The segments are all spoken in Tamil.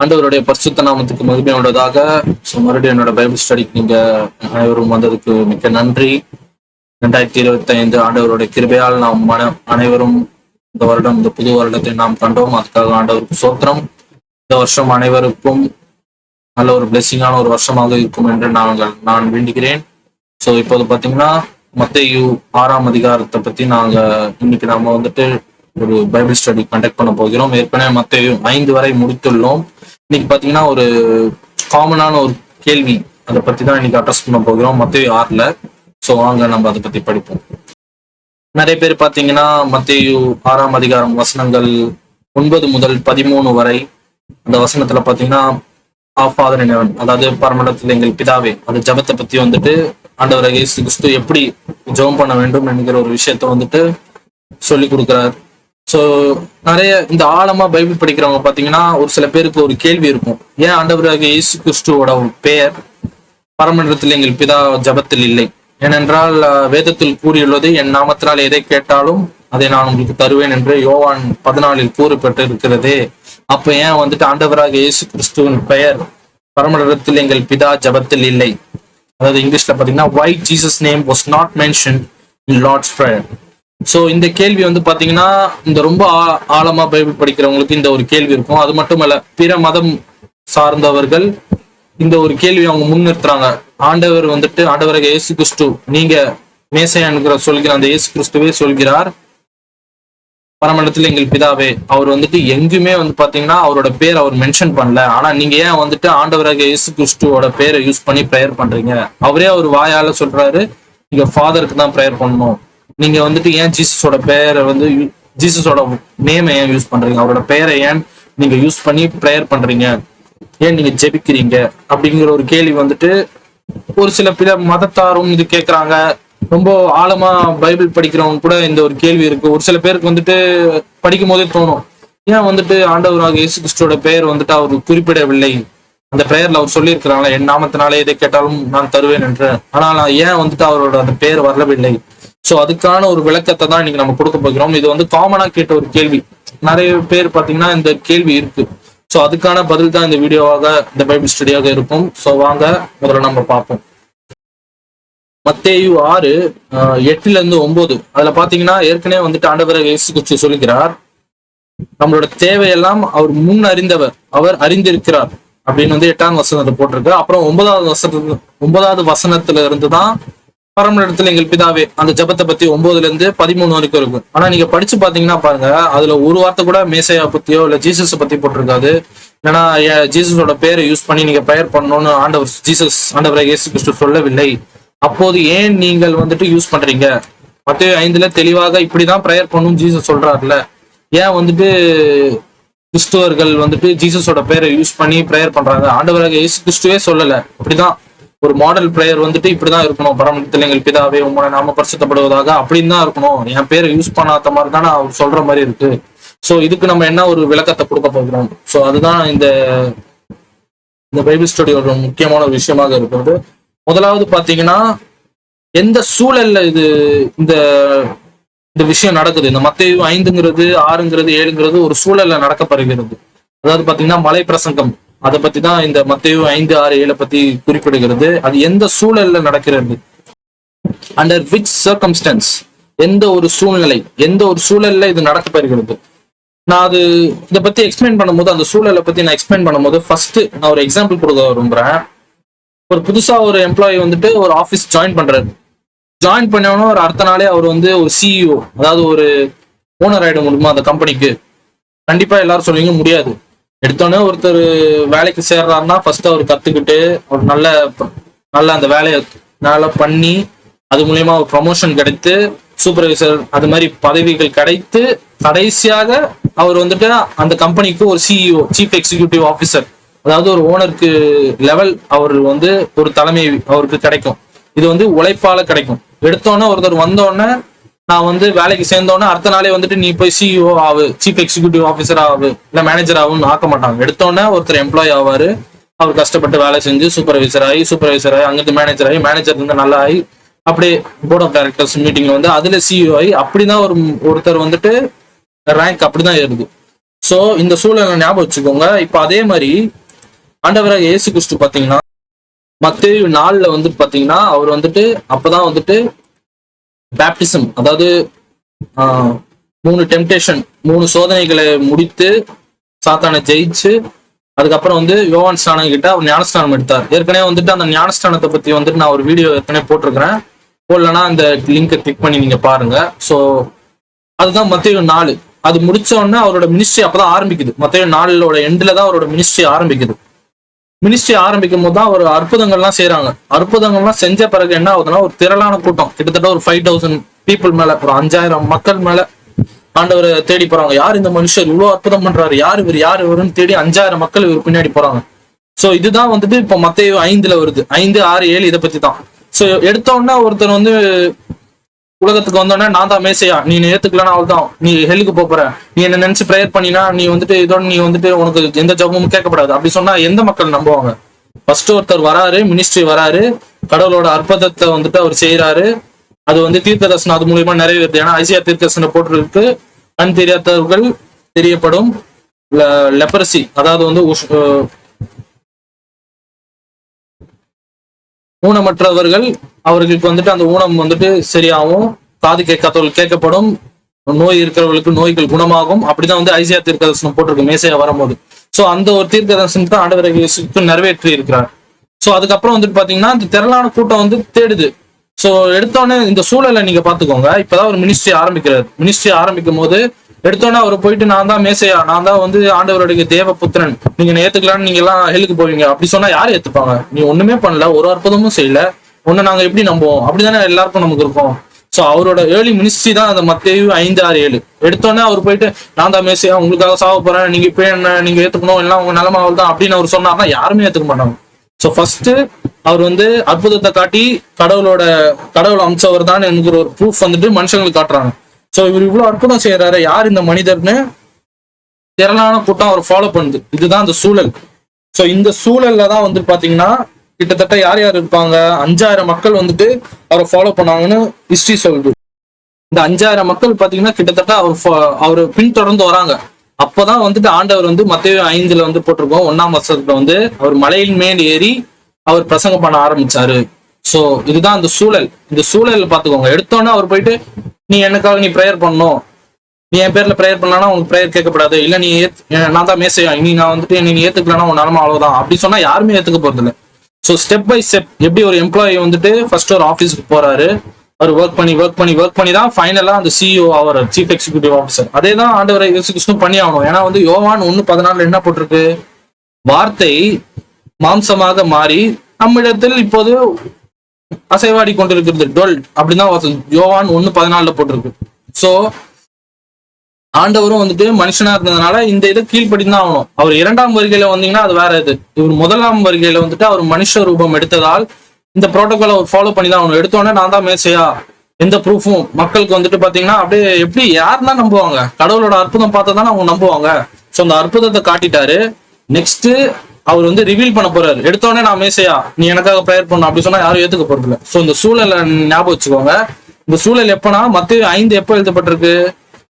ஆண்டவருடைய பரிசுத்த நாமத்துக்கு மகிமை உண்டதாக. மறுபடியும் என்னோட பைபிள் ஸ்டடிக்கு நீங்க அனைவரும் வந்ததுக்கு மிக்க நன்றி. 2025 ஆண்டவருடைய கிருபையால் நாம் அனைவரும் இந்த வருடம், இந்த புது வருடத்தை நாம் கண்டோம். அதுக்காக ஆண்டவருக்கு சோத்திரம். இந்த வருஷம் அனைவருக்கும் நல்ல ஒரு பிளெஸிங்கான ஒரு வருஷமாக இருக்கும் என்று நான் வேண்டுகிறேன். ஸோ இப்போது பார்த்தீங்கன்னா மத்தேயு 6ஆம் அதிகாரத்தை பத்தி இன்னைக்கு நாம ஒரு பைபிள் ஸ்டடி கண்டக்ட் பண்ண போகிறோம். ஏற்கனவே மத்தேயு 5 வரை முடித்துள்ளோம். இன்னைக்கு பாத்தீங்கன்னா ஒரு காமனான ஒரு கேள்வி, அதை பத்தி தான் இன்னைக்கு அட்ரஸ் பண்ண போகிறோம் மத்தேயு 6ல. ஸோ வாங்க நம்ம அதை பத்தி படிப்போம். நிறைய பேர் பாத்தீங்கன்னா மத்தேயு 6ஆம் அதிகாரம் வசனங்கள் 9 முதல் 13 வரை அந்த வசனத்துல பாத்தீங்கன்னா ஃபாதர் இன் ஹெவன், அதாவது பரமண்டலத்தில் எங்கள் பிதாவே, அந்த ஜபத்தை பத்தி ஆண்டவர் இயேசு கிறிஸ்து எப்படி ஜெபம் பண்ண வேண்டும் என்கிற ஒரு விஷயத்த சொல்லி கொடுக்கிறார். ஸோ நிறைய இந்த ஆழமா பைபிள் படிக்கிறவங்க பாத்தீங்கன்னா ஒரு சில பேருக்கு ஒரு கேள்வி இருக்கும், ஏன் ஆண்டவராக இயேசு கிறிஸ்துவோட பெயர் பரமண்டலத்தில் எங்கள் பிதா ஜபத்தில் இல்லை? ஏனென்றால் வேதத்தில் கூறியுள்ளது, என் நாமத்தினால் எதை கேட்டாலும் அதை நான் உங்களுக்கு தருவேன் என்று யோவான் 14 கூறப்பட்டு இருக்கிறதே. அப்ப ஏன் ஆண்டவராக இயேசு கிறிஸ்துவின் பெயர் பரமண்டலத்தில் எங்கள் பிதா ஜபத்தில் இல்லை? அதாவது இங்கிலீஷ்ல பாத்தீங்கன்னா why Jesus name was not mentioned in Lord's prayer. So இந்த கேள்வி பாத்தீங்கன்னா இந்த ரொம்ப ஆழமா பைபிள் படிக்கிறவங்களுக்கு இந்த ஒரு கேள்வி இருக்கும். அது மட்டுமல்ல, பிற மதம் சார்ந்தவர்கள் இந்த ஒரு கேள்வி அவங்க முன்னிறுத்துறாங்க. ஆண்டவர் ஆண்டவராக இயேசு கிறிஸ்து, நீங்க மேசையான்கிற சொல்கிற அந்த இயேசு கிறிஸ்துவே சொல்கிறார், பரமண்டலத்தில் எங்கள் பிதாவே. அவர் எங்குமே பாத்தீங்கன்னா அவரோட பேர் அவர் மென்ஷன் பண்ணல. ஆனா நீங்க ஏன் ஆண்டவராக இயேசு கிறிஸ்துவோட பேரை யூஸ் பண்ணி ப்ரேயர் பண்றீங்க? அவரே அவர் வாயால சொல்றாரு, நீங்க ஃபாதருக்கு தான் ப்ரேயர் பண்ணணும். நீங்க ஏன் ஜீசஸோட பெயரை ஜீசஸோட நேமை ஏன் யூஸ் பண்றீங்க? அவரோட பெயரை ஏன் நீங்க யூஸ் பண்ணி ப்ரேயர் பண்றீங்க? ஏன் நீங்க ஜெபிக்கிறீங்க? அப்படிங்கிற ஒரு கேள்வி ஒரு சில பிற மதத்தாரும் இது கேட்கறாங்க. ரொம்ப ஆழமா பைபிள் படிக்கிறவங்க கூட இந்த ஒரு கேள்வி இருக்கு. ஒரு சில பேருக்கு படிக்கும் போதே தோணும், ஏன் ஆண்டவராக இயேசு கிறிஸ்துவோட பெயர் அவர் குறிப்பிடவில்லை? அந்த பெயர்ல அவர் சொல்லி இருக்கிறாங்களா, என் நாமத்தினாலே எதை கேட்டாலும் நான் தருவேன் என்று. ஆனால் ஏன் அவரோட அந்த பெயர் வரவில்லை? ஸோ அதுக்கான ஒரு விளக்கத்தை தான் இன்னைக்கு நம்ம கொடுக்க போகிறோம். இது காமனா கேட்ட ஒரு கேள்வி. நிறைய பேர் பாத்தீங்கன்னா இந்த கேள்வி இருக்கு. ஸோ அதுக்கான பதில் தான் இந்த வீடியோவாக, இந்த பைபிள் ஸ்டடியாக இருக்கும். ஸோ வாங்க முதல்ல நம்ம பார்ப்போம். மத்தேயு 6:8-9 அதுல பாத்தீங்கன்னா ஏற்கனவே ஆண்டவராக இயேசு கிறிஸ்து சொல்லுகிறார், நம்மளோட தேவையெல்லாம் அவர் முன் அறிந்தவர், அவர் அறிந்திருக்கிறார் அப்படின்னு 8ஆம் வசனத்தை போட்டிருக்கு. அப்புறம் 9வது வசனத்துல இருந்துதான் பரமண்டலத்தில் எங்கள் பிதாவே அந்த ஜபத்தை பத்தி 9-13 வரைக்கும் இருக்கும். ஆனா நீங்க படிச்சு பாத்தீங்கன்னா பாருங்க, அதுல ஒரு வார்த்தை கூட மேசையா பத்தியோ இல்ல ஜீசஸ் பத்தி போட்டிருக்காது. ஏன்னா ஜீசஸோட பேரை யூஸ் பண்ணி நீங்க ப்ரேயர் பண்ணணும்னு ஆண்டவர் இயேசு கிறிஸ்து சொல்லவில்லை. அப்போது ஏன் நீங்கள் யூஸ் பண்றீங்க? மத்தேயு 5ல தெளிவாக இப்படிதான் ப்ரேயர் பண்ணணும் ஜீசஸ் சொல்றாருல. ஏன் கிறிஸ்துவர்கள் ஜீசஸோட பேரை யூஸ் பண்ணி ப்ரேயர் பண்றாங்க? ஆண்டவராக இயேசு கிறிஸ்துவே சொல்லல. இப்படிதான் ஒரு மாடல் பிரேயர் இப்படிதான் இருக்கணும், பரமண்டலத்தில் எங்கள் பிதாவே உம்முடைய நாமம் பரிசுத்தப்படுவதாக, அப்படின்னு தான் இருக்கணும். என் பேரை யூஸ் பண்ணாத மாதிரி தானே அவர் சொல்ற மாதிரி இருக்கு. சோ இதுக்கு நம்ம என்ன ஒரு விளக்கத்தை கொடுக்க போகிறோம்? சோ அதுதான் இந்த பைபிள் ஸ்டடியோட முக்கியமான ஒரு விஷயமாக இருக்கிறது. முதலாவது பாத்தீங்கன்னா, எந்த சூழல்ல இந்த விஷயம் நடக்குது? இந்த மத்தேயு 5, 6, 7 ஒரு சூழல்ல நடக்கப்படுகிறது. அதாவது பாத்தீங்கன்னா மலை பிரசங்கம், அதை பத்தி தான் இந்த மத்தேயு 5, 6, 7 பத்தி குறிப்பிடுகிறது. அது எந்த சூழல்ல நடக்கிறது? அண்டர் விச் சர்க்கம்ஸ்டன்ஸ், எந்த ஒரு சூழ்நிலை, எந்த ஒரு சூழல்ல இது நடக்கப்படுகிறது? நான் இதை பத்தி எக்ஸ்பிளைன் பண்ணும்போது, அந்த சூழலை பத்தி நான் எக்ஸ்பிளைன் பண்ணும்போது ஃபர்ஸ்ட் நான் ஒரு எக்ஸாம்பிள் கொடுக்க விரும்புறேன். ஒரு புதுசா ஒரு எம்ப்ளாயி ஒரு ஆபீஸ் ஜாயின் பண்றாரு. ஜாயின் பண்ணவனும் ஒரு அடுத்த நாளே அவர் ஒரு சிஇஓ, அதாவது ஒரு ஓனர் ஆயிட முடியுமா அந்த கம்பெனிக்கு? கண்டிப்பா எல்லாரும் சொல்லுவீங்க முடியாது. எடுத்தோடனே ஒருத்தர் வேலைக்கு சேர்றாருன்னா ஃபர்ஸ்ட் அவர் கத்துக்கிட்டு ஒரு நல்ல அந்த வேலையை நல்லா பண்ணி அது மூலியமா ஒரு ப்ரமோஷன் கிடைத்து சூப்பர்வைசர் அது மாதிரி பதவிகள் கிடைத்து கடைசியாக அவர் அந்த கம்பெனிக்கு ஒரு சிஇஓ, சீஃப் எக்ஸிக்யூட்டிவ் ஆஃபீஸர், அதாவது ஒரு ஓனருக்கு லெவல் அவர் ஒரு தலைமை அவருக்கு கிடைக்கும். இது உழைப்பால கிடைக்கும். எடுத்தோடனே ஒருத்தர் வந்தோடனே நான் வேலைக்கு சேர்ந்தோன்னே அடுத்த நாளே நீ போய் சிஇஓ ஆகு, சீஃப் எக்ஸிக்யூட்டிவ் ஆஃபீஸர் ஆகு, இல்ல மேனேஜர் ஆகுன்னு ஆக்க மாட்டாங்க. எடுத்தோடனே ஒருத்தர் எம்ப்ளாய் ஆவாரு, அவர் கஷ்டப்பட்டு வேலை செஞ்சு சூப்பர்வைசர் ஆகி அங்கிருந்து மேனேஜர் நல்லா ஆகி அப்படியே போர்ட் ஆஃப் டைரக்டர்ஸ் மீட்டிங்ல அதுல சிஇஓ ஆகி அப்படிதான் ஒருத்தர் ரேங்க் அப்படிதான் ஏறுது. சோ இந்த சூழலை ஞாபகம் வச்சுக்கோங்க. இப்ப அதே மாதிரி ஆண்டவராக இயேசு கிறிஸ்து பாத்தீங்கன்னா மத்தேயு 4 வந்துட்டு பாத்தீங்கன்னா அவர் வந்துட்டு அப்பதான் வந்துட்டு பேப்டிசம், அதாவது 3 டெம்டேஷன் 3 சோதனைகளை முடித்து சாத்தானை ஜெயிச்சு அதுக்கப்புறம் வந்து யோவான் ஸ்நானம் கிட்ட அவர் ஞானஸ்தானம் எடுத்தார். ஏற்கனவே வந்துட்டு அந்த ஞானஸ்தானத்தை பத்தி வந்துட்டு நான் ஒரு வீடியோ ஏற்கனவே போட்டிருக்கிறேன். போடலன்னா அந்த லிங்கை கிளிக் பண்ணி நீங்க பாருங்க. ஸோ அதுதான் மத்தேயு 4. அது முடிச்ச உடனே அவரோட மினிஸ்ட்ரி அப்பதான் ஆரம்பிக்குது. மத்தேயு 4 எண்ட்ல தான் அவரோட மினிஸ்ட்ரி ஆரம்பிக்குது. மினிஸ்ட்ரி ஆரம்பிக்கும் போது தான் ஒரு அற்புதங்கள்லாம் செய்யறாங்க. அற்புதங்கள்லாம் செஞ்ச பிறகு என்ன ஆகுதுன்னா ஒரு திரளான கூட்டம், கிட்டத்தட்ட ஒரு 5000 பீப்புள் மேல, ஒரு 5000 மக்கள் மேல ஆண்டவரை தேடி போறாங்க. யார் இந்த மனுஷர் இவ்வளவு அற்புதம் பண்றாரு, யார் இவருன்னு தேடி 5000 மக்கள் இவர் பின்னாடி போறாங்க. சோ இதுதான் வந்துட்டு இப்ப மத்தேயு 5 வருது. 5, 6, 7 இதை பத்தி தான். சோ எடுத்த உடனே ஒருத்தர் வந்து உலகத்துக்கு வந்தோடனே நான் தான் மேசையா, நீ ஏத்துக்கலன்னா அவள் தான் நீ ஹெல்லுக்கு போற, நீ என்ன நினைச்சு ப்ரேயர் பண்ணினா நீ வந்துட்டு இதோட நீ வந்துட்டு உனக்கு எந்த ஜபமும் கேட்கப்படாது அப்படி சொன்னா எந்த மக்கள் நம்புவாங்க? ஃபர்ஸ்ட் ஒருத்தர் வராரு, மினிஸ்ட்ரி வராரு, கடவுளோட அற்புதத்தை வந்துட்டு அவர் செய்யறாரு. அது வந்து தீர்க்க தரிசனம் அது மூலியமா நிறைவேறுது. ஏன்னா ஐசியா தீர்க்க தரிசனம் போட்டிருக்கு, கண் தெரியாதவர்கள் தெரியப்படும், லெப்பரசி அதாவது வந்து ஊனமற்றவர்கள் அவர்களுக்கு வந்துட்டு அந்த ஊனம் வந்துட்டு சரியாகும், காது கேட்காதவர்கள் கேட்கப்படும், நோய் இருக்கிறவர்களுக்கு நோய்கள் குணமாகும். அப்படிதான் வந்து ஐசியா தீர்க்க தரிசனம் போட்டிருக்கு மேசையா வரும்போது. சோ அந்த ஒரு தீர்க்க தரிசனத்தை ஆண்டவர் நிறைவேற்றி இருக்கிறார். சோ அதுக்கப்புறம் வந்துட்டு பாத்தீங்கன்னா இந்த திரளான கூட்டம் வந்து தேடுது. சோ எடுத்தோடனே இந்த சூழலை நீங்க பாத்துக்கோங்க. இப்பதான் ஒரு மினிஸ்ட்ரி ஆரம்பிக்கிறார். மினிஸ்ட்ரி ஆரம்பிக்கும் போது எடுத்தோடனே அவர் போயிட்டு நான் தான் மேசையா, நான் தான் வந்து ஆண்டவருடைய தேவ புத்திரன், நீங்க ஏத்துக்கலான்னு நீங்க எல்லாம் ஹெல்லுக்கு போவீங்க அப்படி சொன்னா யாரும் ஏத்துப்பாங்க? நீ ஒண்ணுமே பண்ணல, ஒரு அற்புதமும் செய்யல, ஒண்ணு நாங்க எப்படி நம்புவோம்? அப்படிதானே எல்லாருக்கும் நமக்கு இருக்கும். சோ அவரோட ஏர்லி மினிஸ்ட்ரி தான் அந்த மத்தேயு 5, 6, 7. எடுத்தோடனே அவர் போயிட்டு நான் தான் மேசையா, உங்களுக்காக சாவ போறேன், நீங்க இப்ப என்ன நீங்க ஏத்துக்கணும், எல்லாம் உங்க நிலமாவல் தான் அப்படின்னு அவர் சொன்னார்னா யாருமே ஏத்துக்க மாட்டாங்க. சோ ஃபர்ஸ்ட் அவர் வந்து அற்புதத்தை காட்டி கடவுள் அம்சவர் தான் என்கிற ஒரு ப்ரூஃப் வந்துட்டு மனுஷங்களுக்கு காட்டுறாங்க. சோ இவர் இவ்வளவு அற்புதம் செய்யறாரு, யார் இந்த மனிதர்னு திரளான கூட்டம் அவர் ஃபாலோ பண்ணுது. இதுதான் அந்த சூழல். சோ இந்த சூழல்ல தான் வந்து பாத்தீங்கன்னா கிட்டத்தட்ட யார் இருப்பாங்க, 5000 மக்கள் வந்துட்டு அவரை ஃபாலோ பண்ணாங்கன்னு ஹிஸ்டரி சொல்லுது. இந்த 5000 மக்கள் பாத்தீங்கன்னா கிட்டத்தட்ட அவர் பின்தொடர்ந்து வராங்க. அப்பதான் வந்துட்டு ஆண்டவர் வந்து மத்தேயு 5 வந்து போட்டிருக்கோம் 1ஆம் வசனத்துல வந்து அவர் மலையின் மேல் ஏறி அவர் பிரசங்கம் பண்ண ஆரம்பிச்சாரு. சோ இதுதான் அந்த சூழல். இந்த சூழல் பாத்துக்கோங்க. எடுத்தோன்னே அவர் போயிட்டு நீ எனக்காக நீ ப்ரேயர் பண்ணணும், நீ என் பேர்ல ப்ரேயர் பண்ணலாம்னா உனக்கு ப்ரேயர் கேட்கப்படாது, இல்ல நீ நான் தான் மேசையா, இனி நான் வந்துட்டு நீ ஏத்துக்கலன்னா உன் நிலமை அவ்வளவுதான் அப்படி சொன்னா யாருமே ஏத்துக்க போறது இல்லை. ஸோ ஸ்டெப் பை ஸ்டெப் எப்படி ஒரு எம்ப்ளாயி வந்துட்டு ஃபர்ஸ்ட் ஒரு ஆஃபீஸ்க்கு போறாரு, அவர் ஒர்க் பண்ணி தான் ஃபைனலா அந்த சிஇஓ அவர் சீஃப் எக்ஸிக்யூட்டிவ் ஆஃபீஸர். அதே தான் ஆண்டவரை இயேசு கிறிஸ்து பண்ணி ஆகணும். ஏன்னா வந்து யோவான் 1:14 என்ன போட்டிருக்கு, வார்த்தை மாம்சமாக மாறி நம்மிடத்தில் இப்போது அசைவாடி கொண்டிருக்கிறது 12 அப்படிதான் யோவான் 1:14 போட்டிருக்கு. சோ ஆண்டவரும் வந்துட்டு மனுஷனா இருந்ததுனால இந்த இதை கீழ்படிதான் ஆகணும். அவர் 2ஆம் வருகையில வந்தீங்கன்னா அது வேற இது. இவர் 1ஆம் வருகையில வந்துட்டு அவர் மனுஷ ரூபம் எடுத்ததால் இந்த புரோட்டோகால் அவர் ஃபாலோ பண்ணி தான் ஆகணும். எடுத்தோடனே நான் தான் மேசையா எந்த ப்ரூஃபும் மக்களுக்கு வந்துட்டு பாத்தீங்கன்னா அப்படியே எப்படி யாருன்னா நம்புவாங்க? கடவுளோட அற்புதம் பார்த்தா தானே அவங்க நம்புவாங்க. ஸோ அந்த அற்புதத்தை காட்டிட்டாரு. நெக்ஸ்ட் அவர் வந்து ரிவீல் பண்ண போறாரு. எடுத்தோடனே நான் மேசையா, நீ எனக்காக ப்ரேயர் பண்ணணும் அப்படி சொன்னா யாரும் ஏத்துக்க போறது இல்லை. ஸோ இந்த சூழலை ஞாபகம் வச்சுக்கோங்க. இந்த சூழல் எப்பனா மத்தேயு 5 எப்போ எழுதப்பட்டிருக்கு,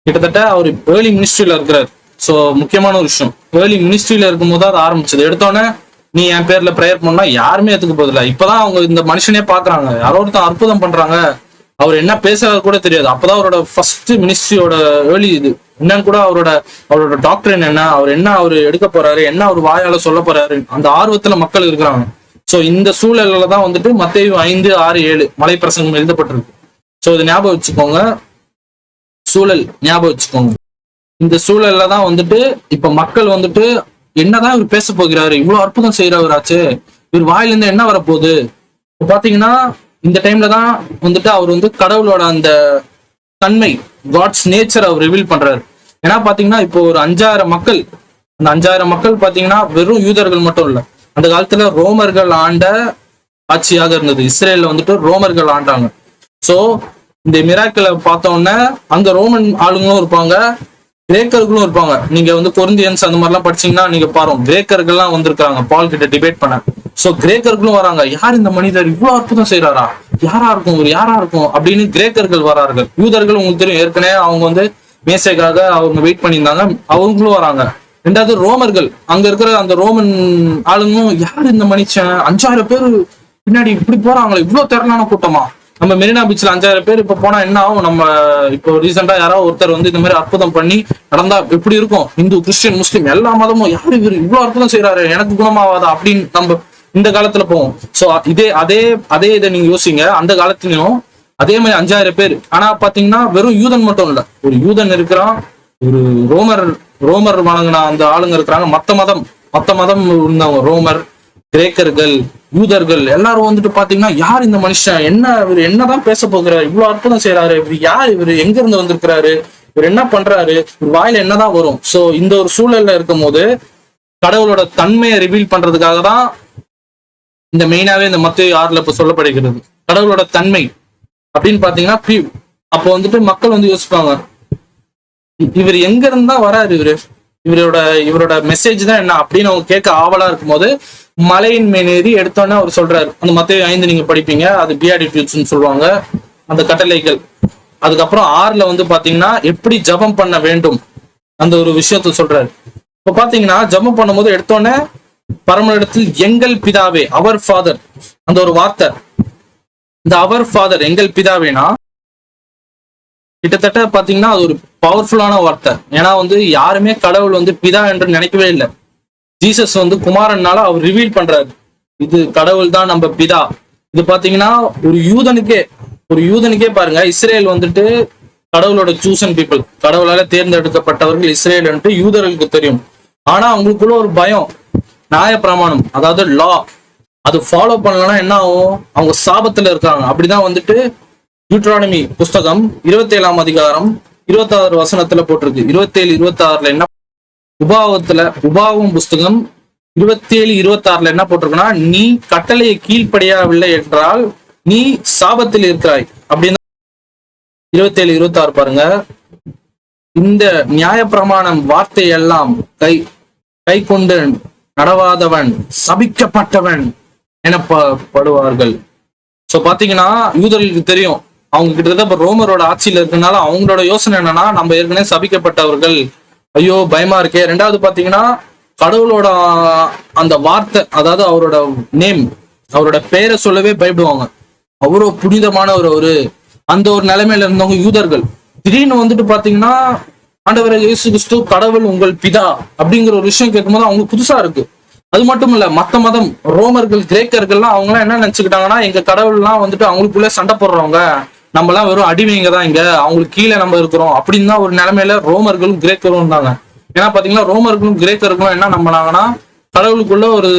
கிட்டத்தட்ட அவர் ஏர்லி மினிஸ்ட்ரியில இருக்கிறார். ஸோ முக்கியமான ஒரு விஷயம், ஏர்லி மினிஸ்ட்ரியில இருக்கும் போது அது ஆரம்பிச்சது. எடுத்தோடனே நீ என் பேர்ல ப்ரேயர் பண்ணா யாருமே ஏத்துக்க போதில்லை. இப்பதான் அவங்க இந்த மனுஷனே பாக்குறாங்க, யாரோ ஒருத்தன் அற்புதம் பண்றாங்க, அவர் என்ன பேசுறது கூட தெரியாது. அப்பதான் அவரோட ஃபர்ஸ்ட் மினிஸ்ட்ரியோட ஏர்லி இது என்னன்னு கூட அவரோட டாக்டர் என்ன, அவர் எடுக்க போறாரு, என்ன அவர் வாயால சொல்ல போறாரு, அந்த ஆர்வத்துல மக்கள் இருக்கிறாங்க. சோ இந்த சூழல்ல தான் வந்துட்டு மத்தேயு 5, 6, 7 மலை பிரசங்கம் எழுதப்பட்டிருக்கு. சோ இது ஞாபகம் வச்சுக்கோங்க, சூழல் ஞாபகம் வச்சுக்கோங்க. இந்த சூழல்ல தான் வந்துட்டு இப்ப மக்கள் வந்துட்டு என்னதான் இவர் பேச போகிறாரு, இவ்வளவு அற்புதம் செய்யறவராச்சு, இவர் வாயிலிருந்து என்ன வரப்போகுது. பாத்தீங்கன்னா இந்த டைம்ல தான் வந்துட்டு அவர் வந்து கடவுளோட அந்த தன்மை, காட்ஸ் நேச்சர் அவர் ரிவீல் பண்றாரு. ஏன்னா பாத்தீங்கன்னா இப்போ ஒரு 5000 மக்கள், அந்த 5000 மக்கள் பாத்தீங்கன்னா வெறும் யூதர்கள் மட்டும் இல்ல, அந்த காலத்துல ரோமர்கள் ஆண்ட ஆட்சியாக இருந்தது. இஸ்ரேல்ல வந்துட்டு ரோமர்கள் ஆண்டாங்க. சோ இந்த மிராக்கிளை பார்த்தோன்னே அங்க ரோமன் ஆளுங்களும் இருப்பாங்க, கிரேக்கர்களும் இருப்பாங்க. நீங்க வந்து கொரிந்தியன்ஸ் அந்த மாதிரிலாம் படிச்சீங்கன்னா நீங்க பாருங்க, கிரேக்கர்கள்லாம் வந்திருக்காங்க பால் கிட்ட டிபேட் பண்ண. சோ கிரேக்கர்களும் வராங்க, யார் இந்த மனிதர் இவ்வளவு அற்புதம் செய்யறாரா, யாரா இருக்கும் அப்படின்னு கிரேக்கர்கள் வரார்கள். யூதர்கள் உங்களுக்கு தெரியும், ஏற்கனவே அவங்க வந்து மேசைக்காக அவங்க வெயிட் பண்ணியிருந்தாங்க, அவங்களும் வராங்க. ரெண்டாவது ரோமர்கள், அங்க இருக்கிற அந்த ரோமன் ஆளுங்களும் யார் இந்த மனுஷன் 5000 பேர் பின்னாடி இப்படி போறாங்களே, இவ்வளவு திரளான கூட்டமா. நம்ம மெரினா பீச்ல 5000 பேர் இப்ப போனா என்ன ஆகும்? நம்ம இப்போ ரீசெண்டா யாராவது ஒருத்தர் வந்து இந்த மாதிரி அற்புதம் பண்ணி நடந்தா எப்படி இருக்கும்? இந்து, கிறிஸ்டியன், முஸ்லீம் எல்லா மதமும் யாரு இவர் இவ்வளவு அற்புதம் செய்யறாரு, எனக்கு குணமாவாதா அப்படின்னு நம்ம இந்த காலத்துல போவோம். சோ அதே இதை நீங்க யோசிங்க. அந்த காலத்திலையும் அதே மாதிரி 5000 பேர். ஆனா பாத்தீங்கன்னா வெறும் யூதன் மட்டும் இல்ல, ஒரு யூதன் இருக்கிறான், ஒரு ரோமர் வணங்கின அந்த ஆளுங்க இருக்கிறாங்க, மத்த மதம் இருந்தவங்க, ரோமர், கிரேக்கர்கள், யூதர்கள் எல்லாரும் வந்துட்டு பாத்தீங்கன்னா யார் இந்த மனுஷன், இவர் என்னதான் பேச போகிறாரு, இவ்வளவு அற்புதம் செய்யறாரு, இவர் யார், இவர் எங்க இருந்து வந்திருக்கிறாரு, இவர் என்ன பண்றாரு, இவர் வாயில என்னதான் வரும். சோ இந்த ஒரு சூழல்ல இருக்கும் போது கடவுளோட தன்மையை ரிவீல் பண்றதுக்காக தான் இந்த மெயினாவே இந்த மத்தேயு 6 இப்ப சொல்லப்படுகிறது. கடவுளோட தன்மை அப்படின்னு பாத்தீங்கன்னா அப்போ வந்துட்டு மக்கள் வந்து யோசிப்பாங்க, இவர் எங்க இருந்தா வராரு, இவரோட மெசேஜ் தான் என்ன அப்படின்னு அவங்க கேட்க ஆவலா இருக்கும் போது மலையின் மேலேறி எடுத்தோன்னே அவர் சொல்றாரு. அந்த மத்தேயு 5 நீங்க படிப்பீங்க, அது பியாடிட்யூட்ஸ்னு சொல்லுவாங்க, அந்த கட்டளைகள். அதுக்கப்புறம் 6 வந்து பாத்தீங்கன்னா எப்படி ஜபம் பண்ண வேண்டும் அந்த ஒரு விஷயத்த சொல்றாரு. இப்ப பாத்தீங்கன்னா ஜபம் பண்ணும்போது எடுத்தோன்னே பரமனிடத்தில் எங்கள் பிதாவே, அவர் ஃபாதர், அந்த ஒரு வார்த்தை, இந்த அவர் ஃபாதர் எங்கள் பிதாவேனா கிட்டத்தட்ட பாத்தீங்கன்னா அது ஒரு பவர்ஃபுல்லான வார்த்தை. ஏன்னா வந்து யாருமே கடவுள் வந்து பிதா என்று நினைக்கவே இல்லை. ஜீசஸ் வந்து குமாரனால அவர் ரிவீல் பண்றாரு, இது கடவுள் தான் நம்ம பிதா. இது பாத்தீங்கன்னா ஒரு யூதனுக்கே பாருங்க, இஸ்ரேல் வந்துட்டு கடவுளோட சூசன் பீப்புள், கடவுளால தேர்ந்தெடுக்கப்பட்டவர்கள் இஸ்ரேல் என்று யூதர்களுக்கு தெரியும். ஆனா அவங்களுக்குள்ள ஒரு பயம், நியாய பிரமாணம், அதாவது லா, அது ஃபாலோ பண்ணலன்னா என்ன ஆகும், அவங்க சாபத்துல இருக்காங்க. அப்படிதான் வந்துட்டு டியூட்ரானமி புஸ்தகம் 27ஆம் அதிகாரம் 26 வசனத்துல போட்டிருக்கு. 27, 26 என்ன, உபாவம் புஸ்தகம் 27, 26 என்ன போட்டிருக்குன்னா, நீ கட்டளையை கீழ்ப்படியவில்லை என்றால் நீ சாபத்தில் இருக்கிறாய் அப்படின்னு. 27, 26 பாருங்க. இந்த நியாய பிரமாணம் வார்த்தையெல்லாம் கை கொண்டு நடவாதவன் சபிக்கப்பட்டவன் எனப்படுவார்கள். சோ பாத்தீங்கன்னா யூதர்களுக்கு தெரியும், அவங்க கிட்டத்தட்ட ரோமரோட ஆட்சியில இருக்கனால அவங்களோட யோசனை என்னன்னா, நம்ம ஏற்கனவே சபிக்கப்பட்டவர்கள், ஐயோ பயமா இருக்கே. ரெண்டாவது பாத்தீங்கன்னா கடவுளோட அந்த வார்த்தை, அதாவது அவரோட நேம், அவரோட பெயரை சொல்லவே பயப்படுவாங்க. அவ்வளோ புனிதமான ஒரு அந்த ஒரு நிலைமையில இருந்தவங்க யூதர்கள். திடீர்னு வந்துட்டு பாத்தீங்கன்னா ஆண்டவரை இயேசு கிறிஸ்து கடவுள் உங்கள் பிதா அப்படிங்கிற ஒரு விஷயம் கேட்கும்போது அவங்களுக்கு புதுசா இருக்கு. அது மட்டும் இல்ல, மத்த மதம், ரோமர்கள், கிரேக்கர்கள்லாம் அவங்க எல்லாம் என்ன நினைச்சுக்கிட்டாங்கன்னா, எங்க கடவுள்லாம் வந்துட்டு அவங்களுக்குள்ள சண்டை போடுறவங்க, நம்ம எல்லாம் வெறும் அடிமைங்க தான், இங்க அவங்களுக்கு கீழே நம்ம இருக்கிறோம் அப்படின்னு தான் ஒரு நிலைமையில ரோமர்களும் கிரேக்கரும் இருந்தாங்க. ஏன்னா பாத்தீங்கன்னா ரோமர்களும் கிரேக்கர்களும் என்ன நம்பினாங்கன்னா, கடவுளுக்குள்ள ஒரு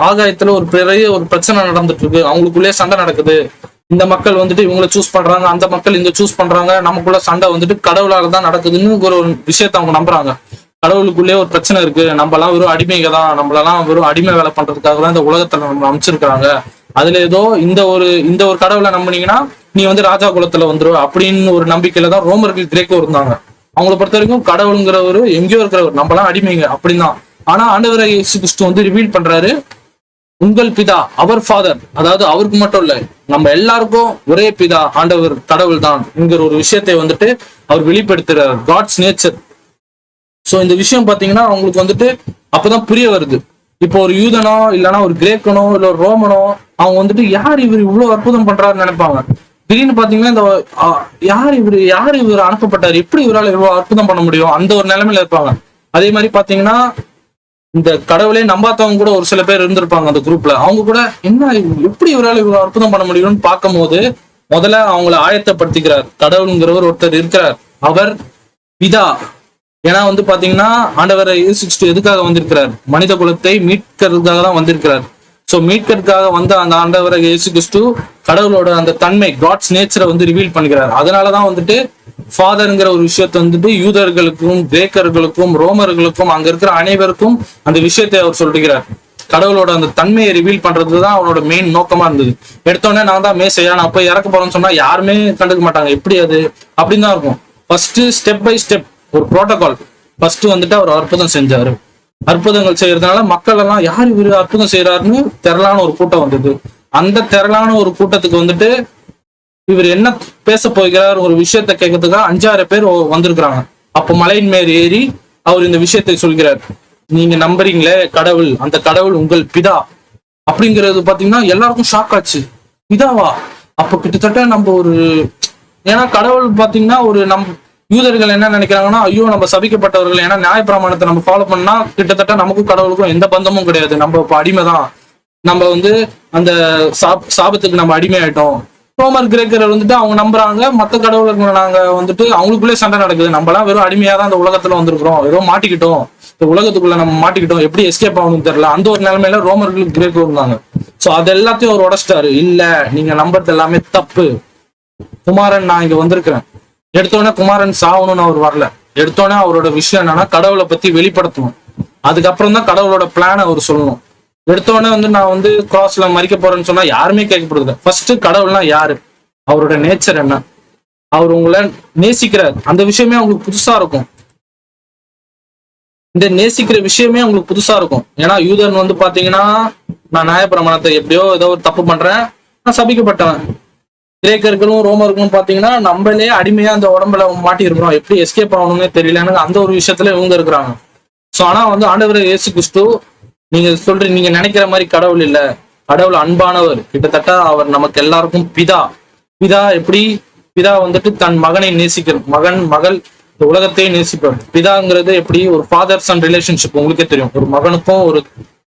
ஆகாயத்துல ஒரு பெரிய ஒரு பிரச்சனை நடந்துட்டு இருக்கு, அவங்களுக்குள்ளே சண்டை நடக்குது, இந்த மக்கள் வந்துட்டு இவங்களை சூஸ் பண்றாங்க, அந்த மக்கள் இந்த சூஸ் பண்றாங்க, நமக்குள்ள சண்டை வந்துட்டு கடவுளால தான் நடக்குதுன்னு ஒரு விஷயத்த அவங்க நம்புறாங்க. கடவுளுக்குள்ளே ஒரு பிரச்சனை இருக்கு, நம்மலாம் வெறும் அடிமைங்க தான், நம்மளெல்லாம் வெறும் அடிமை வேலை பண்றதுக்காக தான் இந்த உலகத்துல நம்ம அமைச்சிருக்கிறாங்க, அதுல ஏதோ இந்த ஒரு கடவுளை நம்பினீங்கன்னா நீ வந்து ராஜா குலத்துல வந்துரு அப்படின்னு ஒரு நம்பிக்கையில தான் ரோமர்கள், கிரேக்கோ இருந்தாங்க. அவங்கள பொறுத்த வரைக்கும் கடவுளுங்கிறவர் எங்கேயோ இருக்கிறவர், நம்மளாம் அடிமைங்க அப்படின்னா. ஆனா ஆண்டவர் இயேசு கிறிஸ்து வந்து ரிவீல் பண்றாரு, உங்கள் பிதா, அவர் ஃபாதர், அதாவது அவருக்கு மட்டும் இல்ல நம்ம எல்லாருக்கும் ஒரே பிதா, ஆண்டவர் கடவுள் தான் என்கிற ஒரு விஷயத்தை வந்துட்டு அவர் வெளிப்படுத்துறார், காட்ஸ் நேச்சர். சோ இந்த விஷயம் பாத்தீங்கன்னா அவங்களுக்கு வந்துட்டு அப்பதான் புரிய வருது. இப்போ ஒரு யூதனோ இல்லைன்னா ஒரு கிரேக்கனோ இல்ல ஒரு ரோமனோ அவங்க வந்துட்டு யார் இவர் இவ்வளவு அற்புதம் பண்றாருன்னு நினைப்பாங்க. திடீர்னு பாத்தீங்கன்னா இந்த யார் இவர் அனுப்பப்பட்டாரு, எப்படி இவரால் இவ்வளவு அற்புதம் பண்ண முடியும், அந்த ஒரு நிலைமையில இருப்பாங்க. அதே மாதிரி பாத்தீங்கன்னா இந்த கடவுளே நம்பாதவங்க கூட ஒரு சில பேர் இருந்திருப்பாங்க அந்த குரூப்ல. அவங்க கூட என்ன எப்படி இவரால் இவ்வளவு அற்புதம் பண்ண முடியும்னு பார்க்கும் போது முதல்ல அவங்கள ஆயத்தப்படுத்திக்கிறார். கடவுளுங்கிறவர் ஒருத்தர் இருக்கிறார், அவர் பிதா. ஏன்னா வந்து பாத்தீங்கன்னா ஆண்டவர் இயேசு கிறிஸ்து எதுக்காக வந்திருக்கிறார், மனித குலத்தை மீட்கிறதுக்காக தான் வந்திருக்கிறார். சோ மீட்கிறதுக்காக வந்த அந்த ஆண்டவர் இயேசு கிறிஸ்து கடவுளோட அந்த தன்மை, காட்ஸ் நேச்சரை வந்து ரிவீல் பண்ணுகிறார். அதனாலதான் வந்துட்டு ஃபாதர்ங்கிற ஒரு விஷயத்த வந்துட்டு யூதர்களுக்கும், கிரேக்கர்களுக்கும், ரோமர்களுக்கும், அங்க இருக்கிற அனைவருக்கும் அந்த விஷயத்தை அவர் சொல்லுகிறார். கடவுளோட அந்த தன்மையை ரிவீல் பண்றதுதான் அவனோட மெயின் நோக்கமா இருந்தது. எடுத்தோடனே நான் தான் மேசையா, நான் போய் இறக்க போறேன்னு சொன்னா யாருமே கண்டுக்க மாட்டாங்க, எப்படி அது அப்படின்னு தான் இருக்கும். ஃபர்ஸ்ட் ஸ்டெப் பை ஸ்டெப் ஒரு புரோட்டோகால். ஃபர்ஸ்ட் வந்துட்டு அவர் அற்புதம் செஞ்சாரு. அற்புதங்கள் செய்யறதுனால மக்கள் எல்லாம் யார் இவரு அற்புதம் செய்யறாருன்னு திரளான ஒரு கூட்டம் வந்தது. அந்த திரளான ஒரு கூட்டத்துக்கு வந்துட்டு இவர் என்ன பேச போகிறார் ஒரு விஷயத்த கேட்கறதுக்காக 5000 பேர் வந்திருக்கிறாங்க. அப்ப மலையின் மேல் ஏறி அவர் இந்த விஷயத்தை சொல்கிறார். நீங்க நம்புறீங்களே கடவுள், அந்த கடவுள் உங்கள் பிதா அப்படிங்கிறது பாத்தீங்கன்னா எல்லாருக்கும் ஷாக் ஆச்சு. பிதாவா? அப்ப கிட்டத்தட்ட நம்ம ஒரு, ஏன்னா கடவுள் பாத்தீங்கன்னா ஒரு யூதர்கள் என்ன நினைக்கிறாங்கன்னா, ஐயோ நம்ம சபிக்கப்பட்டவர்கள், ஏன்னா நியாயப்பிரமாணத்தை நம்ம ஃபாலோ பண்ணா கிட்டத்தட்ட நமக்கும் கடவுளுக்கும் எந்த பந்தமும் கிடையாது, நம்ம இப்ப அடிமைதான், நம்ம அந்த சாபத்துக்கு நம்ம அடிமை ஆயிட்டோம். ரோமர் கிரேக்கர் அவங்க நம்புறாங்க மத்த கடவுளுக்கு நாங்க அவங்களுக்குள்ளே சண்டை நடக்குது, நம்மளாம் வெறும் அடிமையா தான் அந்த உலகத்துல வந்திருக்கிறோம், ஏதோ மாட்டிக்கிட்டோம், இந்த உலகத்துக்குள்ள நம்ம மாட்டிக்கிட்டோம், எப்படி எஸ்கேப் ஆகணும்னு தெரியல, அந்த ஒரு நிலைமையில ரோமர்களுக்கு கிரேக்கர் இருந்தாங்க. சோ அது எல்லாத்தையும் அவர் உடைச்சிட்டாரு. இல்ல, நீங்க நம்புறது எல்லாமே தப்பு, குமாரன் நான் இங்க வந்திருக்கிறேன். எடுத்தோடனே குமாரன் சாவணும்னு அவர் வரல. எடுத்தோடனே அவரோட விஷயம் என்னன்னா கடவுளை பத்தி வெளிப்படுத்தணும். அதுக்கப்புறம் தான் கடவுளோட பிளான் அவர் சொல்லணும். எடுத்தோடனே நான் கிராஸ்ல மறிக்க போறேன்னு சொன்னா யாருமே கேட்கப்படுது. ஃபர்ஸ்ட் கடவுள்னா யாரு, அவரோட நேச்சர் என்ன, அவர் உங்களை நேசிக்கிறார், அந்த விஷயமே உங்களுக்கு புதுசா இருக்கும். இந்த நேசிக்கிற விஷயமே உங்களுக்கு புதுசா இருக்கும். ஏன்னா யூதன் பாத்தீங்கன்னா, நான் நியாயப்பிரமாணத்தை எப்படியோ ஏதோ ஒரு தப்பு பண்றேன், நான் சபிக்கப்பட்டவன். கிரேக்கர்களும் ரோமர்களும் பாத்தீங்கன்னா நம்மளே அடிமையா அந்த உடம்புல மாட்டி இருக்கிறோம், எப்படி எஸ்கேப் ஆகணும்னே தெரியலன்னு அந்த ஒரு விஷயத்துல இவங்க இருக்கிறாங்க. சோ ஆனா ஆண்டவர் இயேசு கிறிஸ்து, நீங்க சொல்றீங்க, நீங்க நினைக்கிற மாதிரி கடவுள் இல்ல, கடவுள் அன்பானவர், கிட்டத்தட்ட அவர் நமக்கு எல்லாருக்கும் பிதா. பிதா எப்படி? பிதா தன் மகனை நேசிக்கிற மகன் மகள் இந்த உலகத்தையே நேசிப்பார். பிதாங்கிறது எப்படி? ஒரு ஃபாதர் சன் ரிலேஷன்ஷிப் உங்களுக்கே தெரியும். ஒரு மகனுக்கும்